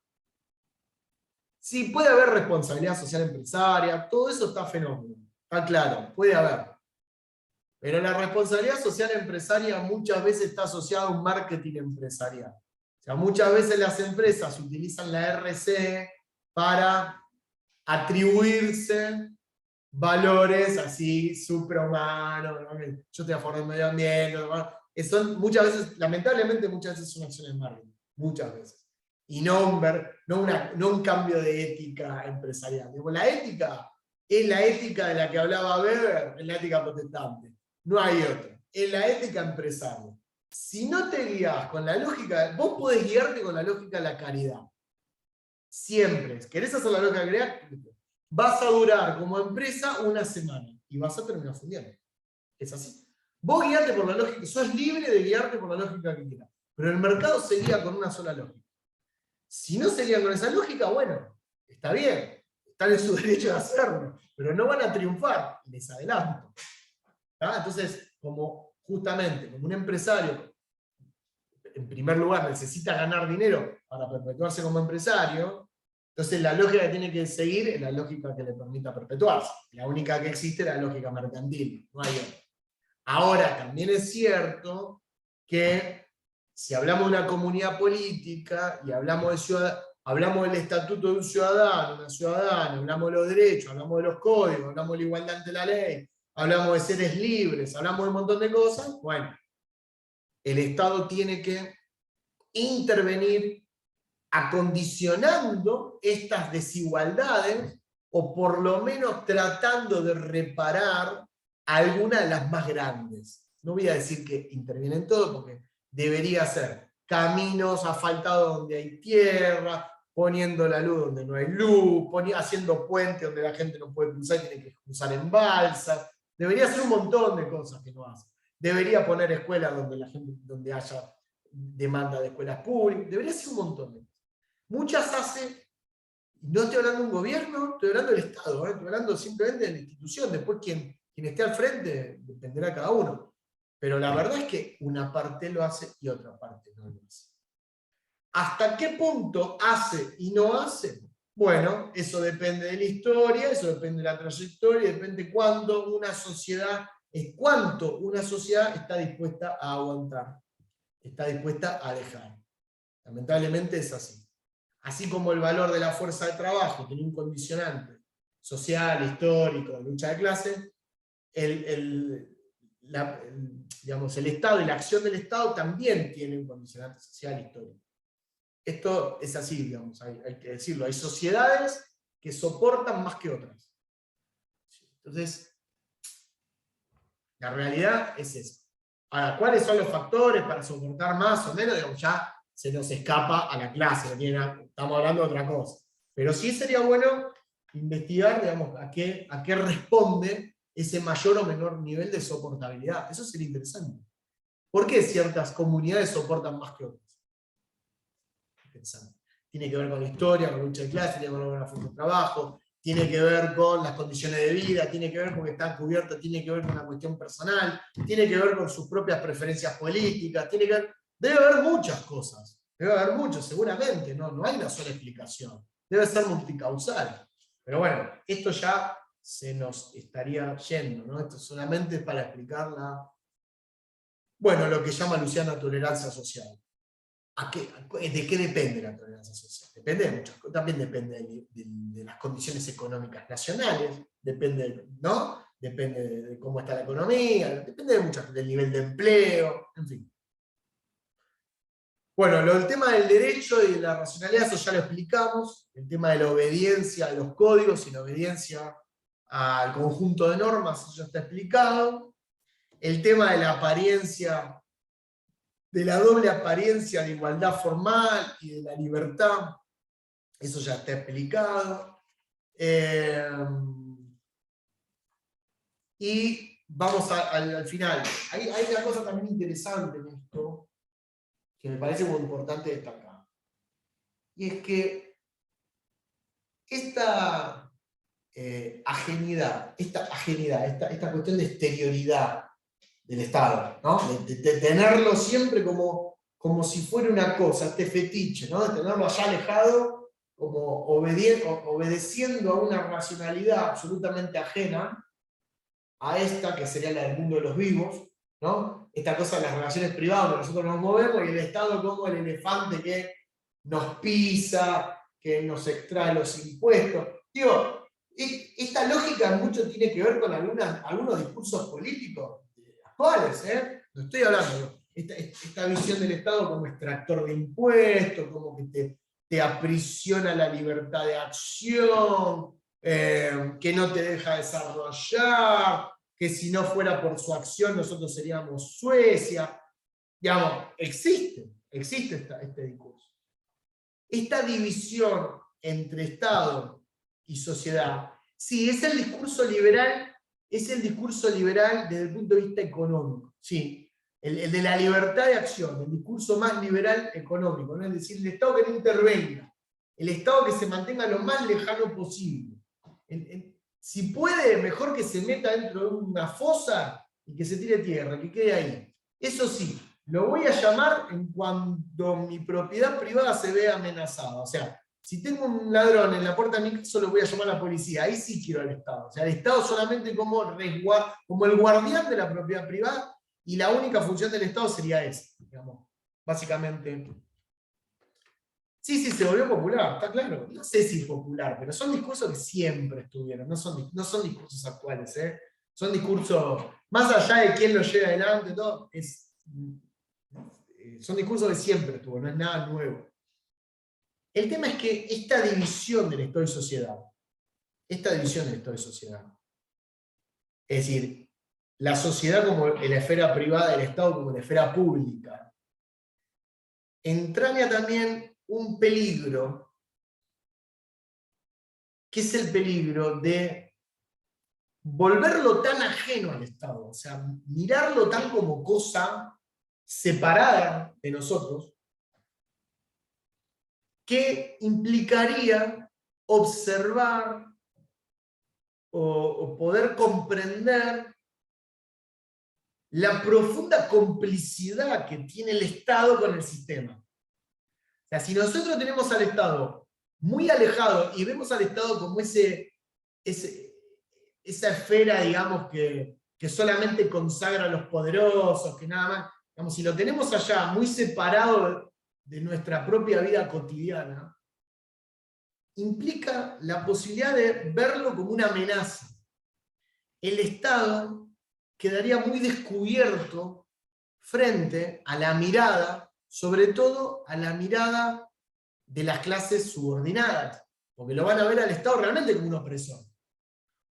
Sí, puede haber responsabilidad social empresaria, todo eso está fenómeno, está claro, puede haber. Pero la responsabilidad social empresaria muchas veces está asociada a un marketing empresarial. O sea, muchas veces las empresas utilizan la RC para atribuirse valores así suprahumanos, ¿no? Yo estoy a favor del medio ambiente, son muchas veces, lamentablemente muchas veces son acciones de marketing, muchas veces. Y no un cambio de ética empresarial. La ética es la ética de la que hablaba Weber, es la ética protestante. No hay otra. Es la ética empresaria. Si no te guías con la lógica, vos podés guiarte con la lógica de la caridad. Siempre. ¿Querés hacer la lógica de la caridad? Vas a durar como empresa una semana y vas a terminar fundiendo. Es así. Vos guiate por la lógica, sos libre de guiarte por la lógica que quieras. Pero el mercado se guía con una sola lógica. Si no se guían con esa lógica, bueno, está bien. Están en su derecho de hacerlo. Pero no van a triunfar. Les adelanto. Entonces, justamente como un empresario, en primer lugar, necesita ganar dinero para perpetuarse como empresario, entonces la lógica que tiene que seguir es la lógica que le permita perpetuarse. La única que existe es la lógica mercantil, no hay otra. Ahora, también es cierto que si hablamos de una comunidad política y hablamos del estatuto de un ciudadano, una ciudadana, hablamos de los derechos, hablamos de los códigos, hablamos de la igualdad ante la ley, hablamos de seres libres, hablamos de un montón de cosas, bueno, el Estado tiene que intervenir acondicionando estas desigualdades o por lo menos tratando de reparar algunas de las más grandes. No voy a decir que interviene en todo porque debería ser caminos asfaltados donde hay tierra, poniendo la luz donde no hay luz, haciendo puentes donde la gente no puede cruzar y tiene que cruzar en balsas. Debería hacer un montón de cosas que no hace. Debería poner escuelas donde haya demanda de escuelas públicas. Debería hacer un montón de cosas. Muchas hace, no estoy hablando de un gobierno, estoy hablando del Estado, estoy hablando simplemente de la institución. Después quien esté al frente dependerá de cada uno. Pero la verdad es que una parte lo hace y otra parte no lo hace. ¿Hasta qué punto hace y no hace? Bueno, eso depende de la historia, eso depende de la trayectoria, depende cuánto una sociedad está dispuesta a aguantar, está dispuesta a dejar. Lamentablemente es así. Así como el valor de la fuerza de trabajo tiene un condicionante social, histórico, de lucha de clase, digamos, el Estado y la acción del Estado también tiene un condicionante social histórico. Esto es así, digamos, hay que decirlo. Hay sociedades que soportan más que otras. Entonces, la realidad es esa. Ahora, ¿cuáles son los factores para soportar más o menos? Digamos, ya se nos escapa a la clase, estamos hablando de otra cosa. Pero sí sería bueno investigar, digamos, a qué responde ese mayor o menor nivel de soportabilidad. Eso sería interesante. ¿Por qué ciertas comunidades soportan más que otras? Interesante. Tiene que ver con la historia, con la lucha de clase, tiene que ver con la fuerza de trabajo, tiene que ver con las condiciones de vida, tiene que ver con que están cubiertos, tiene que ver con una cuestión personal, tiene que ver con sus propias preferencias políticas, tiene que ver, debe haber muchas cosas, debe haber muchos, seguramente, no hay una sola explicación, debe ser multicausal. Pero bueno, esto ya se nos estaría yendo, ¿no? Esto solamente es para explicar lo que llama Luciana tolerancia social. ¿De qué depende la tolerancia social? Depende de muchas cosas, también depende de las condiciones económicas nacionales, depende, ¿no? Depende de cómo está la economía, depende de muchas cosas, del nivel de empleo, en fin. Bueno, el tema del derecho y de la racionalidad, eso ya lo explicamos, el tema de la obediencia a los códigos y la obediencia al conjunto de normas, eso ya está explicado. El tema de la apariencia, de la doble apariencia de igualdad formal y de la libertad, eso ya está explicado. Y vamos al final. Hay una cosa también interesante en esto, que me parece muy importante destacar. Y es que esta ajenidad, esta cuestión de exterioridad del Estado, ¿no? de tenerlo siempre como si fuera una cosa, este fetiche, ¿no? De tenerlo allá alejado, como obedeciendo a una racionalidad absolutamente ajena a esta que sería la del mundo de los vivos, ¿no? Esta cosa de las relaciones privadas donde nosotros nos movemos y el Estado como el elefante que nos pisa, que nos extrae los impuestos. Digo, esta lógica mucho tiene que ver con algunos discursos políticos actuales, ¿eh? No estoy hablando de esta visión del Estado como extractor de impuestos, como que te aprisiona la libertad de acción, que no te deja desarrollar, que si no fuera por su acción nosotros seríamos Suecia. Digamos, existe este discurso. Esta división entre Estado y sociedad, sí, es el discurso liberal desde el punto de vista económico, sí, el de la libertad de acción, el discurso más liberal económico, ¿no? Es decir, el Estado que no intervenga, el Estado que se mantenga lo más lejano posible. Si puede, mejor que se meta dentro de una fosa y que se tire tierra, que quede ahí. Eso sí, lo voy a llamar en cuanto mi propiedad privada se vea amenazada. O sea, si tengo un ladrón en la puerta de mi casa, lo voy a llamar a la policía. Ahí sí quiero al Estado. O sea, el Estado solamente como el guardián de la propiedad privada, y la única función del Estado sería esa, digamos, básicamente. Sí, se volvió popular, está claro. No sé si es popular, pero son discursos que siempre estuvieron, no son discursos actuales, ¿eh? Son discursos, más allá de quién los lleva adelante, todo, son discursos que siempre estuvo, no es nada nuevo. El tema es que esta división del Estado y sociedad, es decir, la sociedad como la esfera privada, el Estado como la esfera pública, entraña también un peligro, que es el peligro de volverlo tan ajeno al Estado, o sea, mirarlo tan como cosa separada de nosotros, que implicaría observar o poder comprender la profunda complicidad que tiene el Estado con el sistema. O sea, si nosotros tenemos al Estado muy alejado y vemos al Estado como esa esfera, digamos, que solamente consagra a los poderosos, que nada más, digamos, si lo tenemos allá muy separado de nuestra propia vida cotidiana, implica la posibilidad de verlo como una amenaza. El Estado quedaría muy descubierto frente a la mirada, sobre todo a la mirada de las clases subordinadas, porque lo van a ver al Estado realmente como un opresor.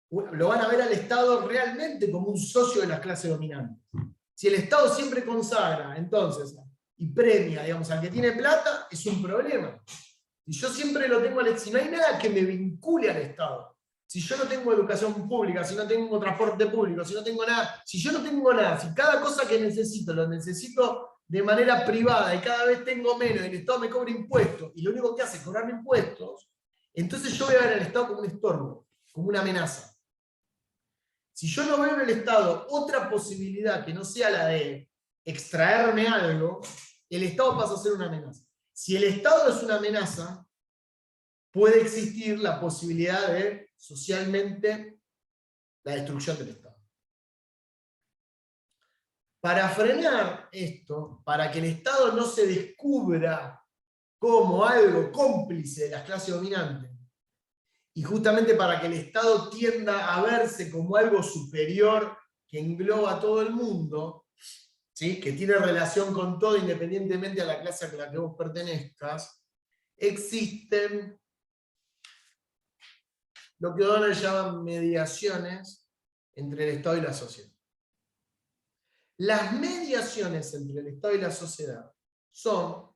Lo van a ver al Estado realmente como un socio de las clases dominantes. Si el Estado siempre consagra, entonces, y premia, digamos, al que tiene plata, es un problema. Si yo siempre lo tengo, si no hay nada que me vincule al Estado, si yo no tengo educación pública, si no tengo transporte público, si no tengo nada, si yo no tengo nada, si cada cosa que necesito lo necesito de manera privada y cada vez tengo menos y el Estado me cobra impuestos y lo único que hace es cobrarme impuestos, entonces yo voy a ver al Estado como un estorbo, como una amenaza. Si yo no veo en el Estado otra posibilidad que no sea la de extraerme algo, el Estado pasa a ser una amenaza. Si el Estado es una amenaza, puede existir la posibilidad de, socialmente, la destrucción del Estado. Para frenar esto, para que el Estado no se descubra como algo cómplice de las clases dominantes, y justamente para que el Estado tienda a verse como algo superior que engloba a todo el mundo, ¿sí? Que tiene relación con todo independientemente a la clase a la que vos pertenezcas, existen lo que Donald llama mediaciones entre el Estado y la sociedad. Las mediaciones entre el Estado y la sociedad son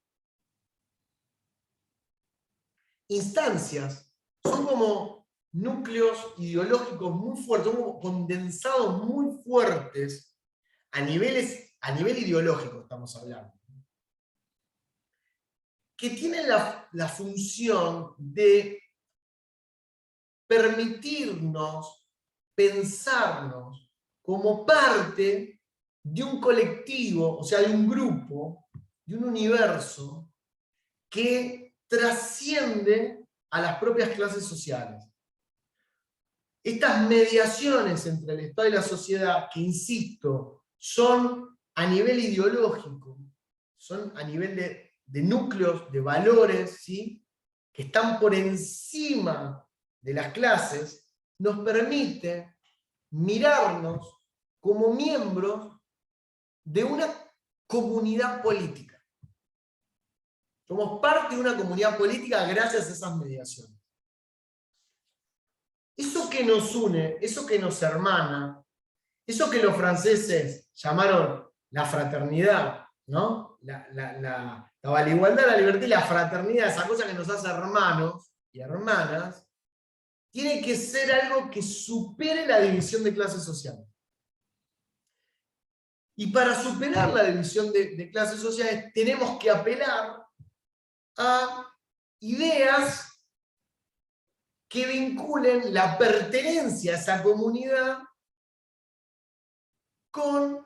instancias, son como núcleos ideológicos muy fuertes, como condensados muy fuertes a nivel ideológico estamos hablando, que tienen la función de permitirnos pensarnos como parte de un colectivo, o sea, de un grupo, de un universo que trasciende a las propias clases sociales. Estas mediaciones entre el Estado y la sociedad, que insisto, son a nivel ideológico, son a nivel de núcleos, de valores, ¿sí? Que están por encima de las clases, nos permite mirarnos como miembros de una comunidad política. Somos parte de una comunidad política gracias a esas mediaciones. Eso que nos une, eso que nos hermana, eso que los franceses llamaron la fraternidad, ¿no? La igualdad, la libertad y la fraternidad, esa cosa que nos hace hermanos y hermanas, tiene que ser algo que supere la división de clases sociales. Y para superar la división de clases sociales tenemos que apelar a ideas que vinculen la pertenencia a esa comunidad con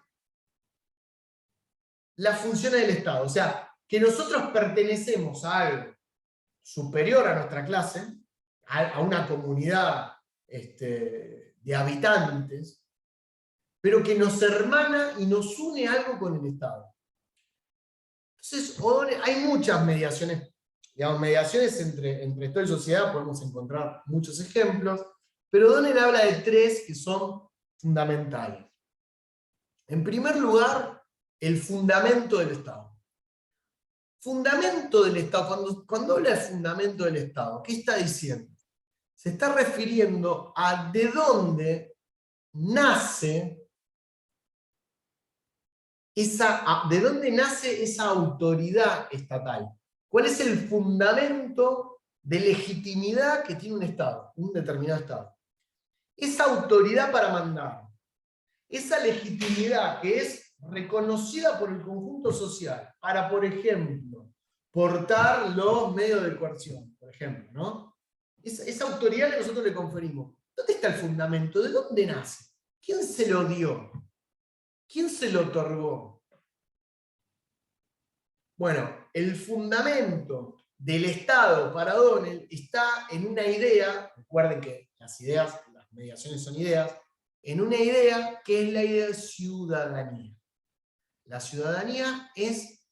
las funciones del Estado. O sea, que nosotros pertenecemos a algo superior a nuestra clase, a una comunidad de habitantes, pero que nos hermana y nos une algo con el Estado. Entonces, hay muchas mediaciones, digamos, mediaciones entre Estado y sociedad, podemos encontrar muchos ejemplos, pero Donel habla de tres que son fundamentales. En primer lugar, el fundamento del Estado. Fundamento del Estado, cuando habla de fundamento del Estado, ¿qué está diciendo? Se está refiriendo a de dónde nace esa autoridad estatal. ¿Cuál es el fundamento de legitimidad que tiene un Estado, un determinado Estado? Esa autoridad para mandar, esa legitimidad que es reconocida por el conjunto social para, por ejemplo, portar los medios de coerción, por ejemplo, ¿no? Esa autoridad que nosotros le conferimos. ¿Dónde está el fundamento? ¿De dónde nace? ¿Quién se lo dio? ¿Quién se lo otorgó? Bueno, el fundamento del Estado para Donel está en una idea, recuerden que las mediaciones son ideas, en una idea que es la idea de ciudadanía. La ciudadanía es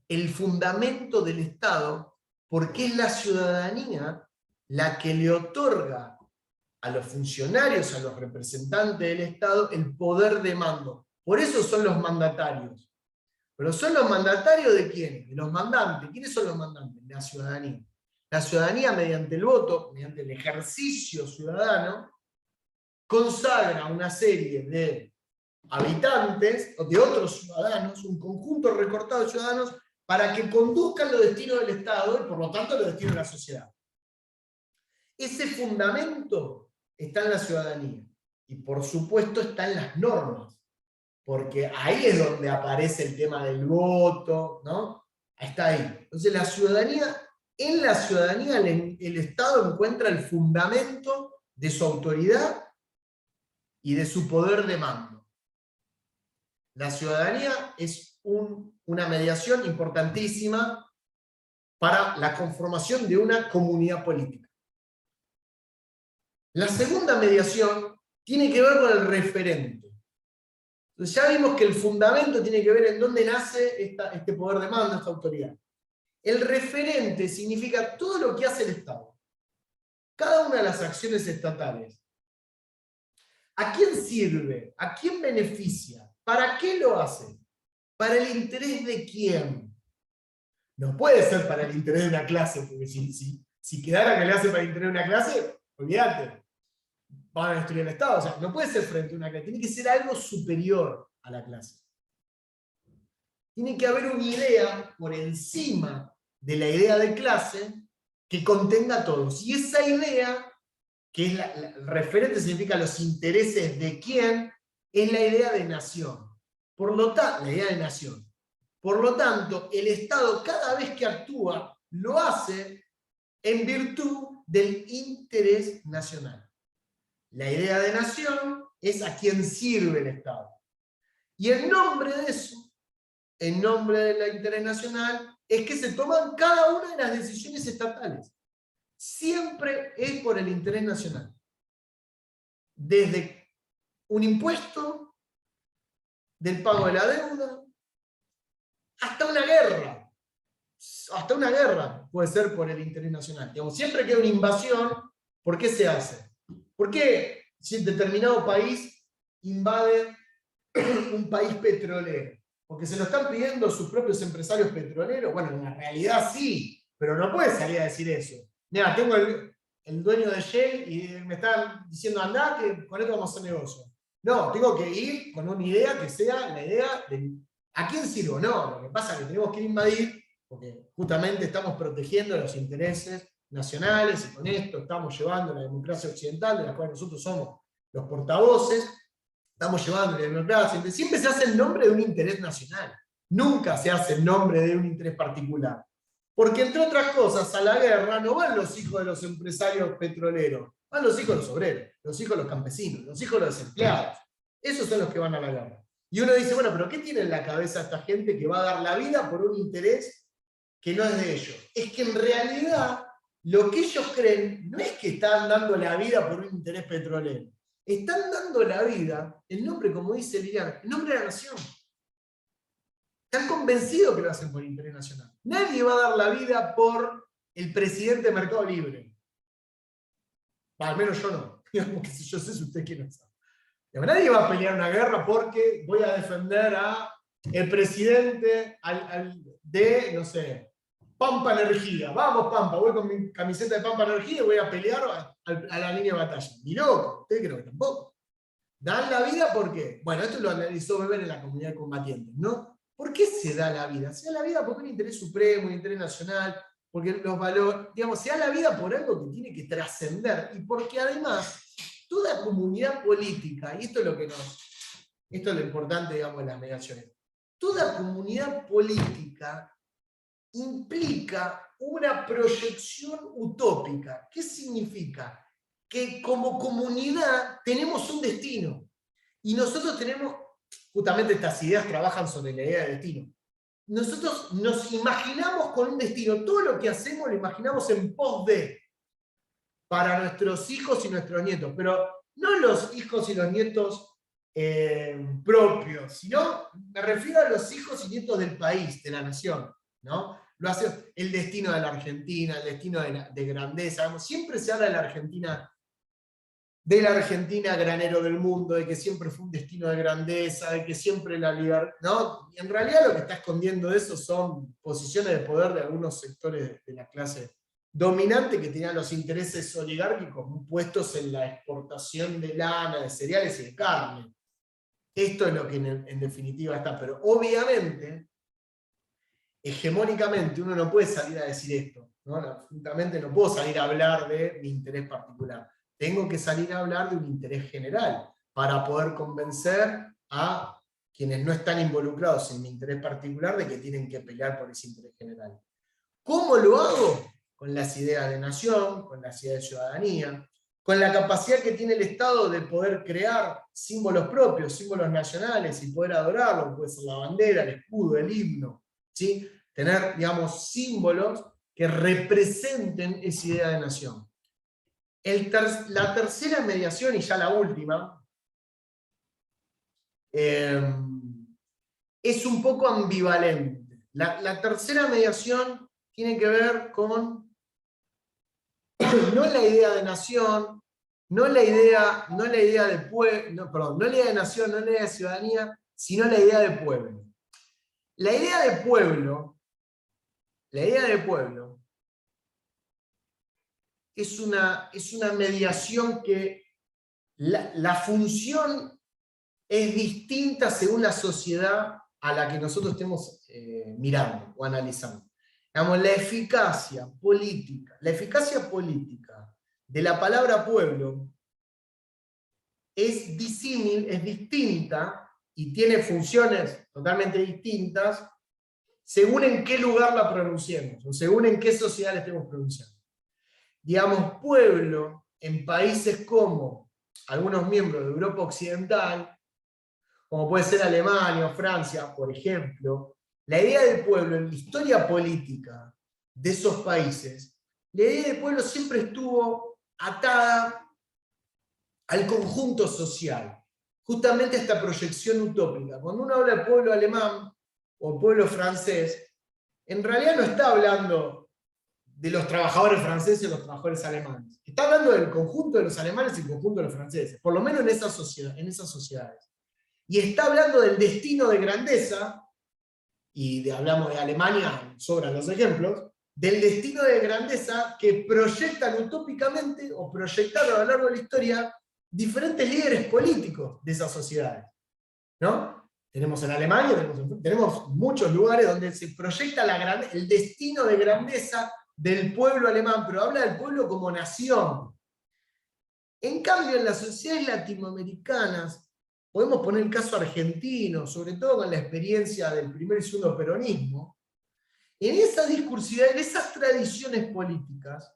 el fundamento del Estado porque es la ciudadanía la que le otorga a los funcionarios, a los representantes del Estado, el poder de mando. Por eso son los mandatarios. Pero ¿son los mandatarios de quiénes? De los mandantes. ¿Quiénes son los mandantes? La ciudadanía. La ciudadanía, mediante el voto, mediante el ejercicio ciudadano, consagra una serie de habitantes, o de otros ciudadanos, un conjunto recortado de ciudadanos, para que conduzcan los destinos del Estado y por lo tanto los destinos de la sociedad. Ese fundamento está en la ciudadanía y por supuesto está en las normas, porque ahí es donde aparece el tema del voto, ¿no? Está ahí. Entonces la ciudadanía, en la ciudadanía el Estado encuentra el fundamento de su autoridad y de su poder de mando. La ciudadanía es una mediación importantísima para la conformación de una comunidad política. La segunda mediación tiene que ver con el referente. Entonces ya vimos que el fundamento tiene que ver en dónde nace este poder de mando, esta autoridad. El referente significa todo lo que hace el Estado. Cada una de las acciones estatales. ¿A quién sirve? ¿A quién beneficia? ¿Para qué lo hace? ¿Para el interés de quién? No puede ser para el interés de una clase, porque si quedara que le hace para el interés de una clase, olvídate, van a destruir el Estado. O sea, no puede ser frente a una clase, tiene que ser algo superior a la clase. Tiene que haber una idea por encima de la idea de clase que contenga a todos. Y esa idea, que es el referente significa los intereses de quién, es la idea de nación. Por lo tanto, la idea de nación. Por lo tanto, el Estado cada vez que actúa, lo hace en virtud del interés nacional. La idea de nación es a quien sirve el Estado. Y en nombre de eso, en nombre del interés nacional, es que se toman cada una de las decisiones estatales. Siempre es por el interés nacional. Desde un impuesto, del pago de la deuda, hasta una guerra. Hasta una guerra puede ser por el interés nacional. Digamos, siempre que hay una invasión, ¿por qué se hace? ¿Por qué si determinado país invade un país petrolero? Porque se lo están pidiendo sus propios empresarios petroleros. Bueno, en la realidad sí, pero no puede salir a decir eso. Mira, tengo el dueño de Shell y me están diciendo andá que con esto vamos a hacer negocio. No, tengo que ir con una idea que sea la idea de ¿a quién sirvo? No, lo que pasa es que tenemos que invadir porque justamente estamos protegiendo los intereses nacionales y con esto estamos llevando la democracia occidental, de la cual nosotros somos los portavoces, estamos llevando la democracia, siempre se hace en nombre de un interés nacional, nunca se hace en nombre de un interés particular. Porque entre otras cosas, a la guerra no van los hijos de los empresarios petroleros, van los hijos de los obreros, los hijos de los campesinos, los hijos de los desempleados. Esos son los que van a la guerra. Y uno dice, bueno, pero ¿qué tiene en la cabeza esta gente que va a dar la vida por un interés que no es de ellos? Es que en realidad lo que ellos creen no es que están dando la vida por un interés petrolero. Están dando la vida, en nombre, como dice Liliana, en nombre de la nación. Están convencidos que lo hacen por interés nacional. Nadie va a dar la vida por el presidente de Mercado Libre. Al menos yo no. Digamos que si yo sé, si usted quiere saber. Nadie va a pelear una guerra porque voy a defender al presidente de, no sé, Pampa Energía. Vamos, Pampa, voy con mi camiseta de Pampa Energía y voy a pelear a la línea de batalla. Ni loco, usted creo que tampoco. Dan la vida porque, bueno, esto lo analizó Weber en la comunidad de combatientes, ¿no? ¿Por qué se da la vida? Se da la vida por un interés supremo, un interés nacional, porque los valores, digamos, se da la vida por algo que tiene que trascender y porque además toda comunidad política, y esto es lo importante, digamos, de las mediaciones, toda comunidad política implica una proyección utópica. ¿Qué significa? Que como comunidad tenemos un destino, y nosotros tenemos, justamente estas ideas trabajan sobre la idea de destino. Nosotros nos imaginamos con un destino, todo lo que hacemos lo imaginamos en pos de, para nuestros hijos y nuestros nietos, pero no los hijos y los nietos propios, sino me refiero a los hijos y nietos del país, de la nación, ¿no? Lo hace el destino de la Argentina, el destino de grandeza, siempre se habla de la Argentina de la Argentina granero del mundo, de que siempre fue un destino de grandeza, de que siempre la libertad, ¿no? Y en realidad lo que está escondiendo eso son posiciones de poder de algunos sectores de la clase dominante que tenían los intereses oligárquicos puestos en la exportación de lana, de cereales y de carne. Esto es lo que en definitiva está, pero obviamente, hegemónicamente, uno no puede salir a decir esto, ¿no? Absolutamente no puedo salir a hablar de mi interés particular. Tengo que salir a hablar de un interés general, para poder convencer a quienes no están involucrados en mi interés particular de que tienen que pelear por ese interés general. ¿Cómo lo hago? Con las ideas de nación, con las ideas de ciudadanía, con la capacidad que tiene el Estado de poder crear símbolos propios, símbolos nacionales, y poder adorarlos, puede ser la bandera, el escudo, el himno, ¿sí? Tener, digamos, símbolos que representen esa idea de nación. La tercera mediación, y ya la última, es un poco ambivalente. La tercera mediación tiene que ver con no la idea de nación, no la idea de pueblo, perdón, no la idea de nación, no la idea de ciudadanía, sino la idea de pueblo. La idea de pueblo es una mediación que la función es distinta según la sociedad a la que nosotros estemos mirando o analizando. Digamos, la eficacia política de la palabra pueblo es disímil, es distinta, y tiene funciones totalmente distintas según en qué lugar la pronunciemos, o según en qué sociedad la estemos pronunciando. Digamos, pueblo, en países como algunos miembros de Europa Occidental, como puede ser Alemania o Francia, por ejemplo, la idea del pueblo en la historia política de esos países, la idea del pueblo siempre estuvo atada al conjunto social, justamente a esta proyección utópica. Cuando uno habla del pueblo alemán o pueblo francés, en realidad no está hablando de los trabajadores franceses y los trabajadores alemanes. Está hablando del conjunto de los alemanes y el conjunto de los franceses, por lo menos en esas sociedades. Y está hablando del destino de grandeza, y hablamos de Alemania, sobran los ejemplos, del destino de grandeza que proyectan utópicamente o proyectaron a lo largo de la historia diferentes líderes políticos de esas sociedades, ¿no? Tenemos en Alemania, tenemos muchos lugares donde se proyecta el destino de grandeza del pueblo alemán, pero habla del pueblo como nación. En cambio, en las sociedades latinoamericanas, podemos poner el caso argentino, sobre todo con la experiencia del primer y segundo peronismo, en esa discursividad, en esas tradiciones políticas,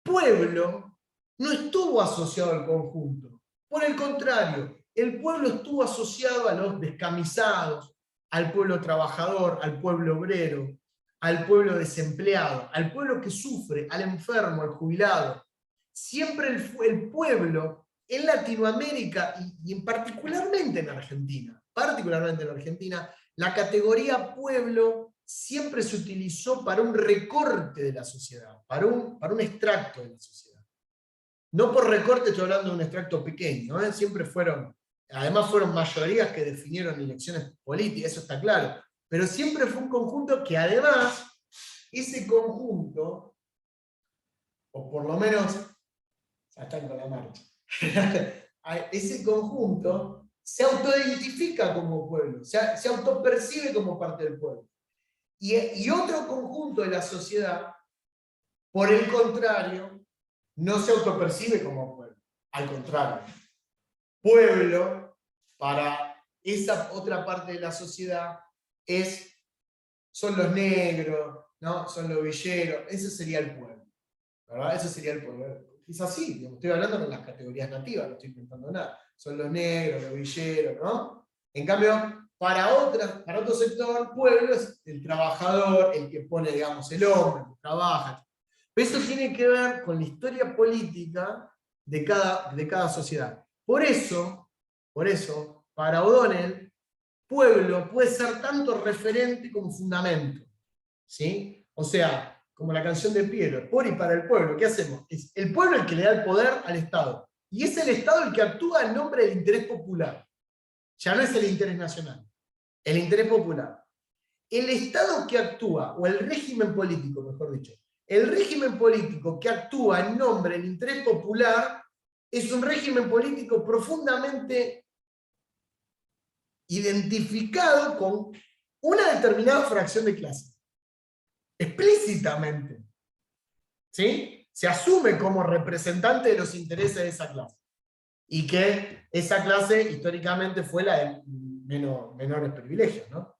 pueblo no estuvo asociado al conjunto. Por el contrario, el pueblo estuvo asociado a los descamisados, al pueblo trabajador, al pueblo obrero, al pueblo desempleado, al pueblo que sufre, al enfermo, al jubilado. Siempre el pueblo en Latinoamérica y particularmente en Argentina, la categoría pueblo siempre se utilizó para un recorte de la sociedad, para un extracto de la sociedad. No por recorte estoy hablando de un extracto pequeño, siempre además fueron mayorías que definieron elecciones políticas, eso está claro, pero siempre fue un conjunto que además, ese conjunto, o por lo menos, ya están con la marcha, ese conjunto se autoidentifica como pueblo, se autopercibe como parte del pueblo. Y otro conjunto de la sociedad, por el contrario, no se autopercibe como pueblo. Al contrario, pueblo, para esa otra parte de la sociedad, son los negros, ¿no? Son los villeros, ese sería el pueblo, ¿verdad? Ese sería el pueblo. Es así, digamos, estoy hablando con las categorías nativas, no estoy inventando nada. Son los negros, los villeros, ¿no? En cambio, para otro sector, pueblo es el trabajador, el que pone, digamos, el hombre, el que trabaja. Pero eso tiene que ver con la historia política de cada sociedad. Por eso, para O'Donnell, pueblo puede ser tanto referente como fundamento, ¿sí? O sea, como la canción de Piero, por y para el pueblo, ¿qué hacemos? Es el pueblo el que le da el poder al Estado. Y es el Estado el que actúa en nombre del interés popular. Ya no es el interés nacional, el interés popular. El Estado que actúa, o el régimen político, mejor dicho, el régimen político que actúa en nombre del interés popular es un régimen político profundamente identificado con una determinada fracción de clase. Explícitamente. ¿Sí? Se asume como representante de los intereses de esa clase. Y que esa clase históricamente fue la de menores privilegios, ¿no?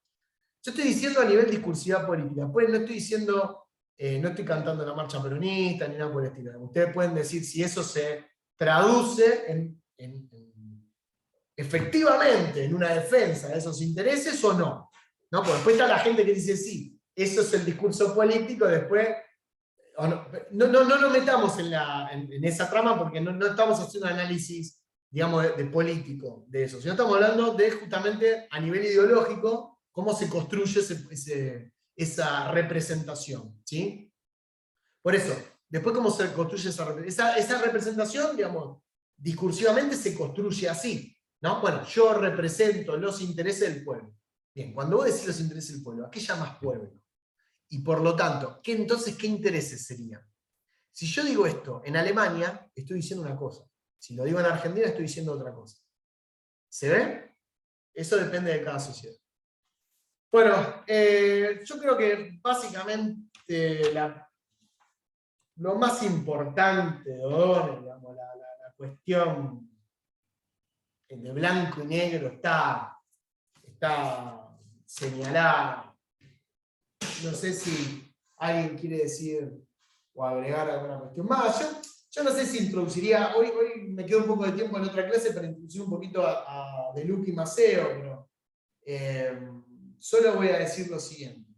Yo estoy diciendo a nivel discursiva política, pues no estoy diciendo, no estoy cantando la marcha peronista ni nada por el estilo. Ustedes pueden decir si eso se traduce efectivamente en una defensa de esos intereses o no. ¿No? Porque después está la gente que dice sí, eso es el discurso político, después no nos metamos en esa trama porque no estamos haciendo un análisis, digamos, de político de eso, sino estamos hablando de justamente a nivel ideológico cómo se construye esa representación. ¿Sí? Por eso, después cómo se construye esa representación, digamos, discursivamente se construye así, ¿no? Bueno, yo represento los intereses del pueblo. Bien, cuando vos decís los intereses del pueblo, ¿a qué llamas pueblo? Y por lo tanto, entonces, ¿qué intereses serían? Si yo digo esto en Alemania, estoy diciendo una cosa. Si lo digo en Argentina, estoy diciendo otra cosa. ¿Se ve? Eso depende de cada sociedad. Bueno, yo creo que básicamente lo más importante de O'Donnell, digamos, la cuestión de blanco y negro está señalada. No sé si alguien quiere decir o agregar alguna cuestión más. Yo no sé si introduciría, hoy me quedo un poco de tiempo en otra clase para introducir un poquito a De Luca y Maceo, pero solo voy a decir lo siguiente.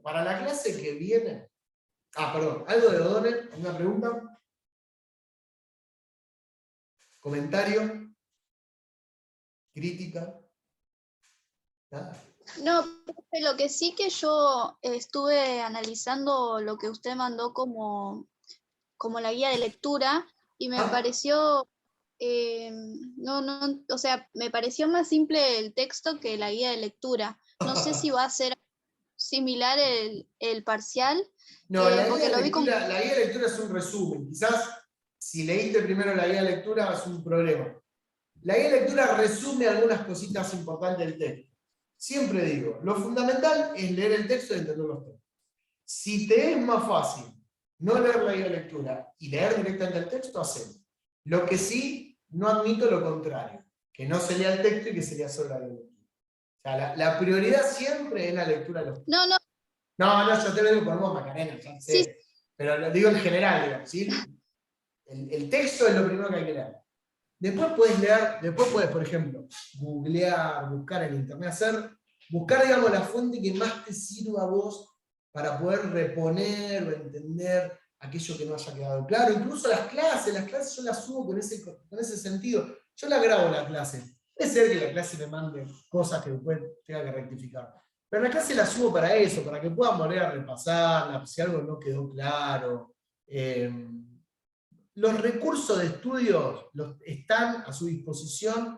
Para la clase que viene, perdón, algo de O'Donnell, ¿alguna pregunta? ¿Comentario? ¿Crítica? ¿Nada? No, profe, lo que sí que yo estuve analizando lo que usted mandó como la guía de lectura y me pareció, o sea, me pareció más simple el texto que la guía de lectura. No sé si va a ser similar el parcial. No, la porque guía lo de vi como... lectura es un resumen. Quizás si leíste primero la guía de lectura es un problema. La guía de lectura resume algunas cositas importantes del texto. Siempre digo, lo fundamental es leer el texto y entender los textos. Si te es más fácil no leer la guía de lectura y leer directamente el texto, hacemos. Lo que sí, no admito lo contrario, que no se lea el texto y que se lea solo la guía de lectura. O sea, la prioridad siempre es la lectura de los textos. No, yo te lo digo por vos, Macarena, ya sé. Sí. Pero lo digo en general, digamos, ¿sí? El texto es lo primero que hay que leer. Después puedes, por ejemplo, googlear, buscar en internet, buscar, digamos, la fuente que más te sirva a vos para poder reponer o entender aquello que no haya quedado claro. Incluso las clases yo las subo con ese sentido. Yo la grabo la clase. Puede ser que la clase me mande cosas que después tenga que rectificar. Pero la clase la subo para eso, para que puedan volver a repasarla, si algo no quedó claro. Los recursos de estudio están a su disposición,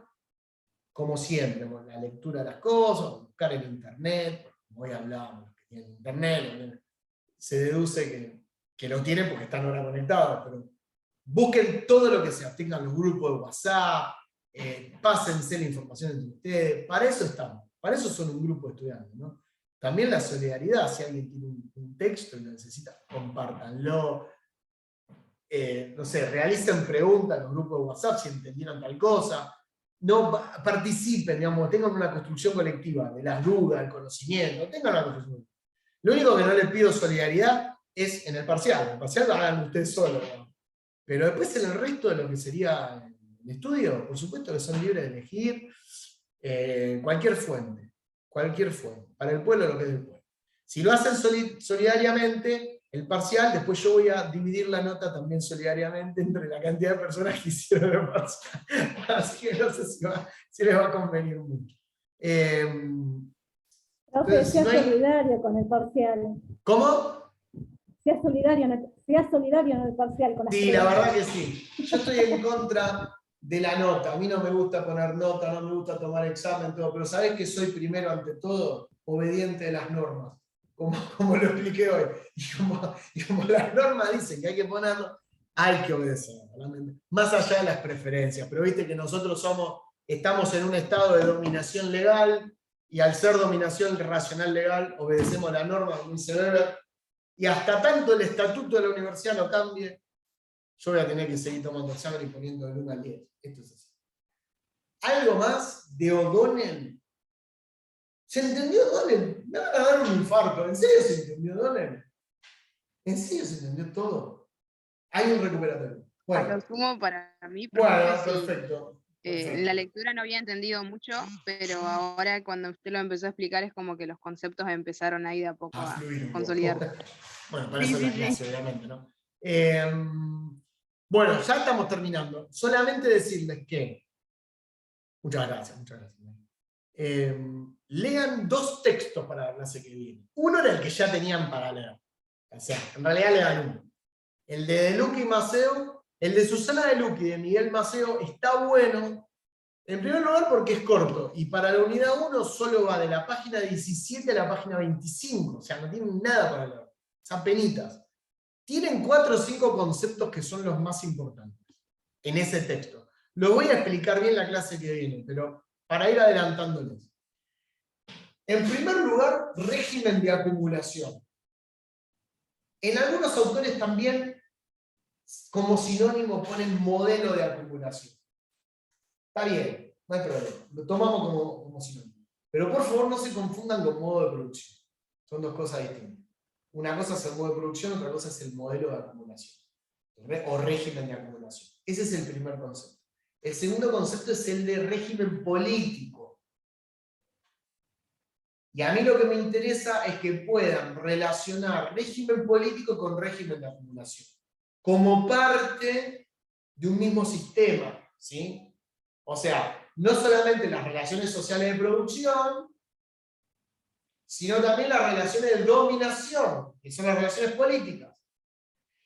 como siempre, la lectura de las cosas, buscar en internet, como hoy hablábamos, que tienen internet, se deduce que lo tienen porque están ahora conectados, pero busquen todo lo que sea, tengan los grupos de WhatsApp, pásense la información entre ustedes, para eso estamos, para eso son un grupo de estudiantes, ¿no? También la solidaridad, si alguien tiene un texto y lo necesita, compártanlo. No sé, realicen preguntas en los grupos de WhatsApp si entendieron tal cosa. No participen, digamos, tengan una construcción colectiva de las dudas, del conocimiento, tengan una construcción. Lo único que no les pido solidaridad es en el parcial. En el parcial lo hagan ustedes solos, ¿no? Pero después en el resto de lo que sería el estudio, por supuesto que son libres de elegir cualquier fuente, para el pueblo lo que es del pueblo. Si lo hacen solidariamente, el parcial, después yo voy a dividir la nota también solidariamente entre la cantidad de personas que hicieron el parcial. Así que no sé si les va a convenir mucho. Profe, sea solidario con el parcial. ¿Cómo? sea solidario en el parcial con las Sí, la preguntas. verdad que sí. Yo estoy en contra de la nota. A mí no me gusta poner nota, no me gusta tomar examen, todo, pero ¿sabés que soy primero ante todo? Obediente de las normas, como lo expliqué hoy. Y como las normas dicen que hay que ponerlo, hay que obedecer, más allá de las preferencias. Pero viste que nosotros estamos en un estado de dominación legal, y al ser dominación racional legal, obedecemos la norma, como dice Weber, y hasta tanto el estatuto de la universidad no cambie, yo voy a tener que seguir tomando examen y poniendo del 1 al 10. Esto es así. ¿Algo más de O'Donnell? ¿Se entendió O'Donnell? Me van a dar un infarto. ¿En serio se entendió O'Donnell? ¿En serio se entendió todo? Hay un recuperatorio. A Bueno, lo sumo para mí, bueno, profe, sí. perfecto. En la lectura no había entendido mucho, pero ahora cuando usted lo empezó a explicar es como que los conceptos empezaron ahí de a poco A a fluir un consolidar. poco. Bueno, para Sí, eso es la sí, clase, obviamente, ¿no? Bueno, ya estamos terminando. Solamente decirles que. Muchas gracias, muchas gracias. Lean 2 textos para la clase que viene. Uno era el que ya tenían para leer. O sea, en realidad lean uno. El de Luque y Maceo, el de Susana De Luque y de Miguel Maceo está bueno. En primer lugar porque es corto. Y para la unidad 1 solo va de la página 17 a la página 25. O sea, no tienen nada para leer. Son penitas. Tienen 4 o 5 conceptos que son los más importantes en ese texto. Lo voy a explicar bien la clase que viene, pero para ir adelantándoles. En primer lugar, régimen de acumulación. En algunos autores también, como sinónimo, ponen modelo de acumulación. Está bien, no hay problema. Lo tomamos como sinónimo. Pero por favor no se confundan con modo de producción. Son 2 cosas distintas. Una cosa es el modo de producción, otra cosa es el modelo de acumulación. O régimen de acumulación. Ese es el primer concepto. El segundo concepto es el de régimen político. Y a mí lo que me interesa es que puedan relacionar régimen político con régimen de acumulación, como parte de un mismo sistema, ¿sí? O sea, no solamente las relaciones sociales de producción, sino también las relaciones de dominación, que son las relaciones políticas.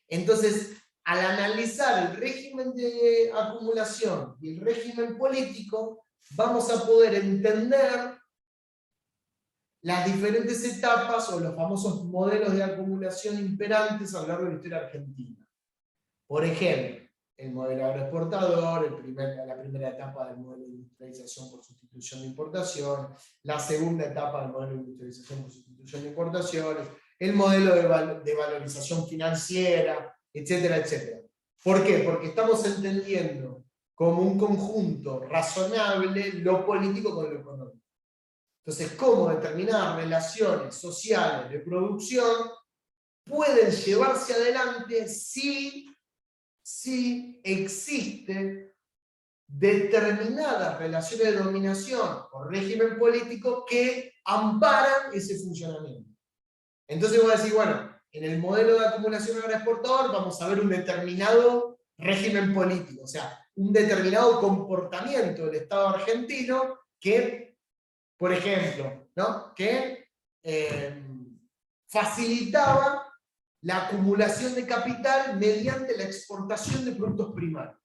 Entonces, al analizar el régimen de acumulación y el régimen político, vamos a poder entender las diferentes etapas o los famosos modelos de acumulación imperantes a lo largo de la historia argentina. Por ejemplo, el modelo agroexportador, la primera etapa del modelo de industrialización por sustitución de importación, la segunda etapa del modelo de industrialización por sustitución de importaciones, el modelo de valorización financiera, etcétera, etcétera. ¿Por qué? Porque estamos entendiendo como un conjunto razonable lo político con lo económico. Entonces, cómo determinadas relaciones sociales de producción pueden llevarse adelante si existen determinadas relaciones de dominación o régimen político que amparan ese funcionamiento. Entonces voy a decir, bueno, en el modelo de acumulación agroexportador vamos a ver un determinado régimen político, o sea, un determinado comportamiento del Estado argentino que, por ejemplo, ¿no? que facilitaba la acumulación de capital mediante la exportación de productos primarios.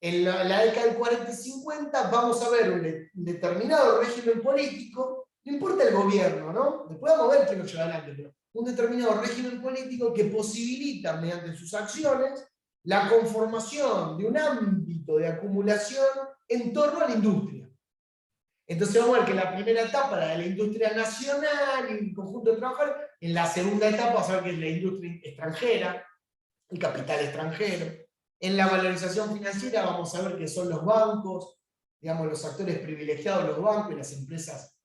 En la década del 40 y 50 vamos a ver un determinado régimen político, no importa el gobierno, ¿no? Después vamos a ver quién lo lleva adelante, pero un determinado régimen político que posibilita mediante sus acciones la conformación de un ámbito de acumulación en torno a la industria. Entonces vamos a ver que en la primera etapa era la industria nacional y el conjunto de trabajadores, en la segunda etapa vamos a ver que es la industria extranjera, el capital extranjero. En la valorización financiera vamos a ver que son los bancos, digamos, los actores privilegiados, los bancos y las empresas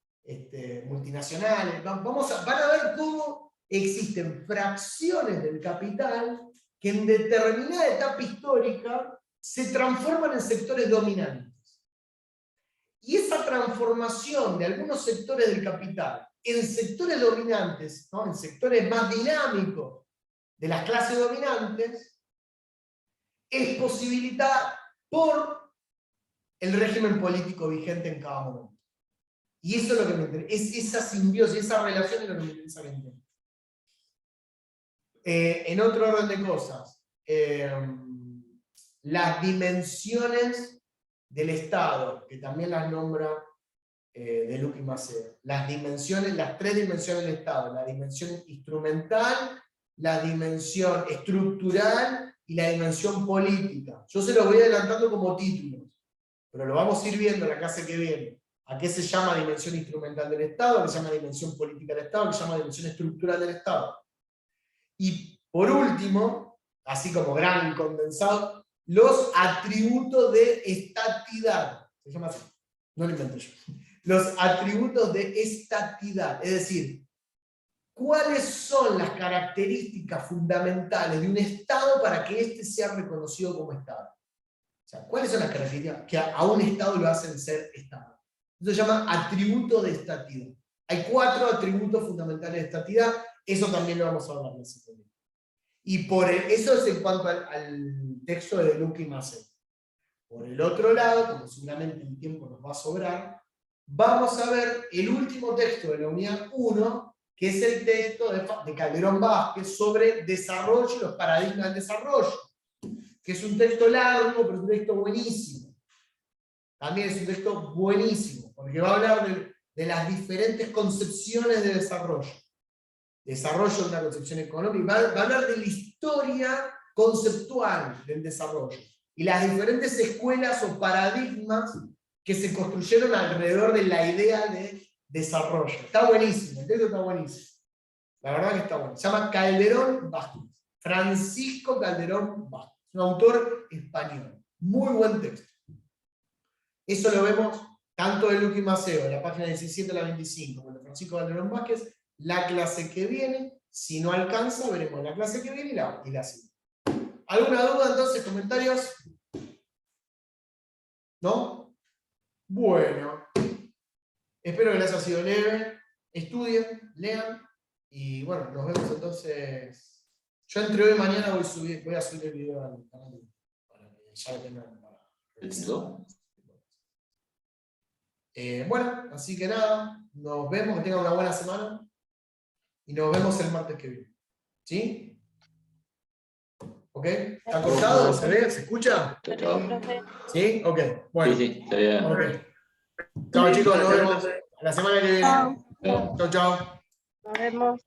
multinacionales. Van a ver cómo existen fracciones del capital que en determinada etapa histórica se transforman en sectores dominantes. Y esa transformación de algunos sectores del capital en sectores dominantes, ¿no? En sectores más dinámicos de las clases dominantes, es posibilitada por el régimen político vigente en cada momento. Y eso es lo que me interesa, es esa simbiosis, esa relación es lo que me interesa que entiendan. En otro orden de cosas, las dimensiones del Estado, que también las nombra De Luca y Macedo. Las tres dimensiones del Estado, la dimensión instrumental, la dimensión estructural y la dimensión política. Yo se los voy adelantando como títulos, pero lo vamos a ir viendo en la clase que viene. ¿A qué se llama dimensión instrumental del Estado? ¿A qué se llama dimensión política del Estado? ¿A qué se llama dimensión estructural del Estado? Y por último, así como gran condensado, los atributos de estatidad. Se llama así, no lo inventé yo. Los atributos de estatidad, es decir, ¿cuáles son las características fundamentales de un Estado para que éste sea reconocido como Estado? O sea, ¿cuáles son las características que a un Estado lo hacen ser Estado? Eso se llama atributo de estatidad. Hay 4 atributos fundamentales de estatidad, eso también lo vamos a hablar en el siguiente. Y eso es en cuanto al texto de De Luca y Macedo. Por el otro lado, como seguramente el tiempo nos va a sobrar, vamos a ver el último texto de la unidad 1, que es el texto de Calderón Vázquez sobre desarrollo y los paradigmas del desarrollo, que es un texto largo, pero es un texto buenísimo. También es un texto buenísimo, porque va a hablar de las diferentes concepciones de desarrollo. Desarrollo de una concepción económica, va a hablar de la historia conceptual del desarrollo y las diferentes escuelas o paradigmas que se construyeron alrededor de la idea de desarrollo. Está buenísimo, el texto está buenísimo. La verdad que está bueno. Se llama Calderón Vázquez. Francisco Calderón Vázquez. Un autor español. Muy buen texto. Eso lo vemos tanto de Luca y Macedo, en la página 17 a la 25, como de Francisco Calderón Vázquez, la clase que viene. Si no alcanza, veremos la clase que viene y la siguiente. ¿Alguna duda entonces? ¿Comentarios? ¿No? Bueno. Espero que les haya sido leve. Estudien, lean. Y bueno, nos vemos entonces. Yo entre hoy y mañana voy a subir el video al canal para que ya lo tengan para revisar. Bueno, así que nada, nos vemos, que tengan una buena semana y nos vemos el martes que viene. ¿Sí? ¿Ok? ¿Está cortado? ¿Se ve? ¿Se escucha? Chao. ¿Sí? Ok. Bueno. Sí, está bien. Okay. Chao chicos, nos vemos la semana que viene. Chao. Chao, chao. Nos vemos.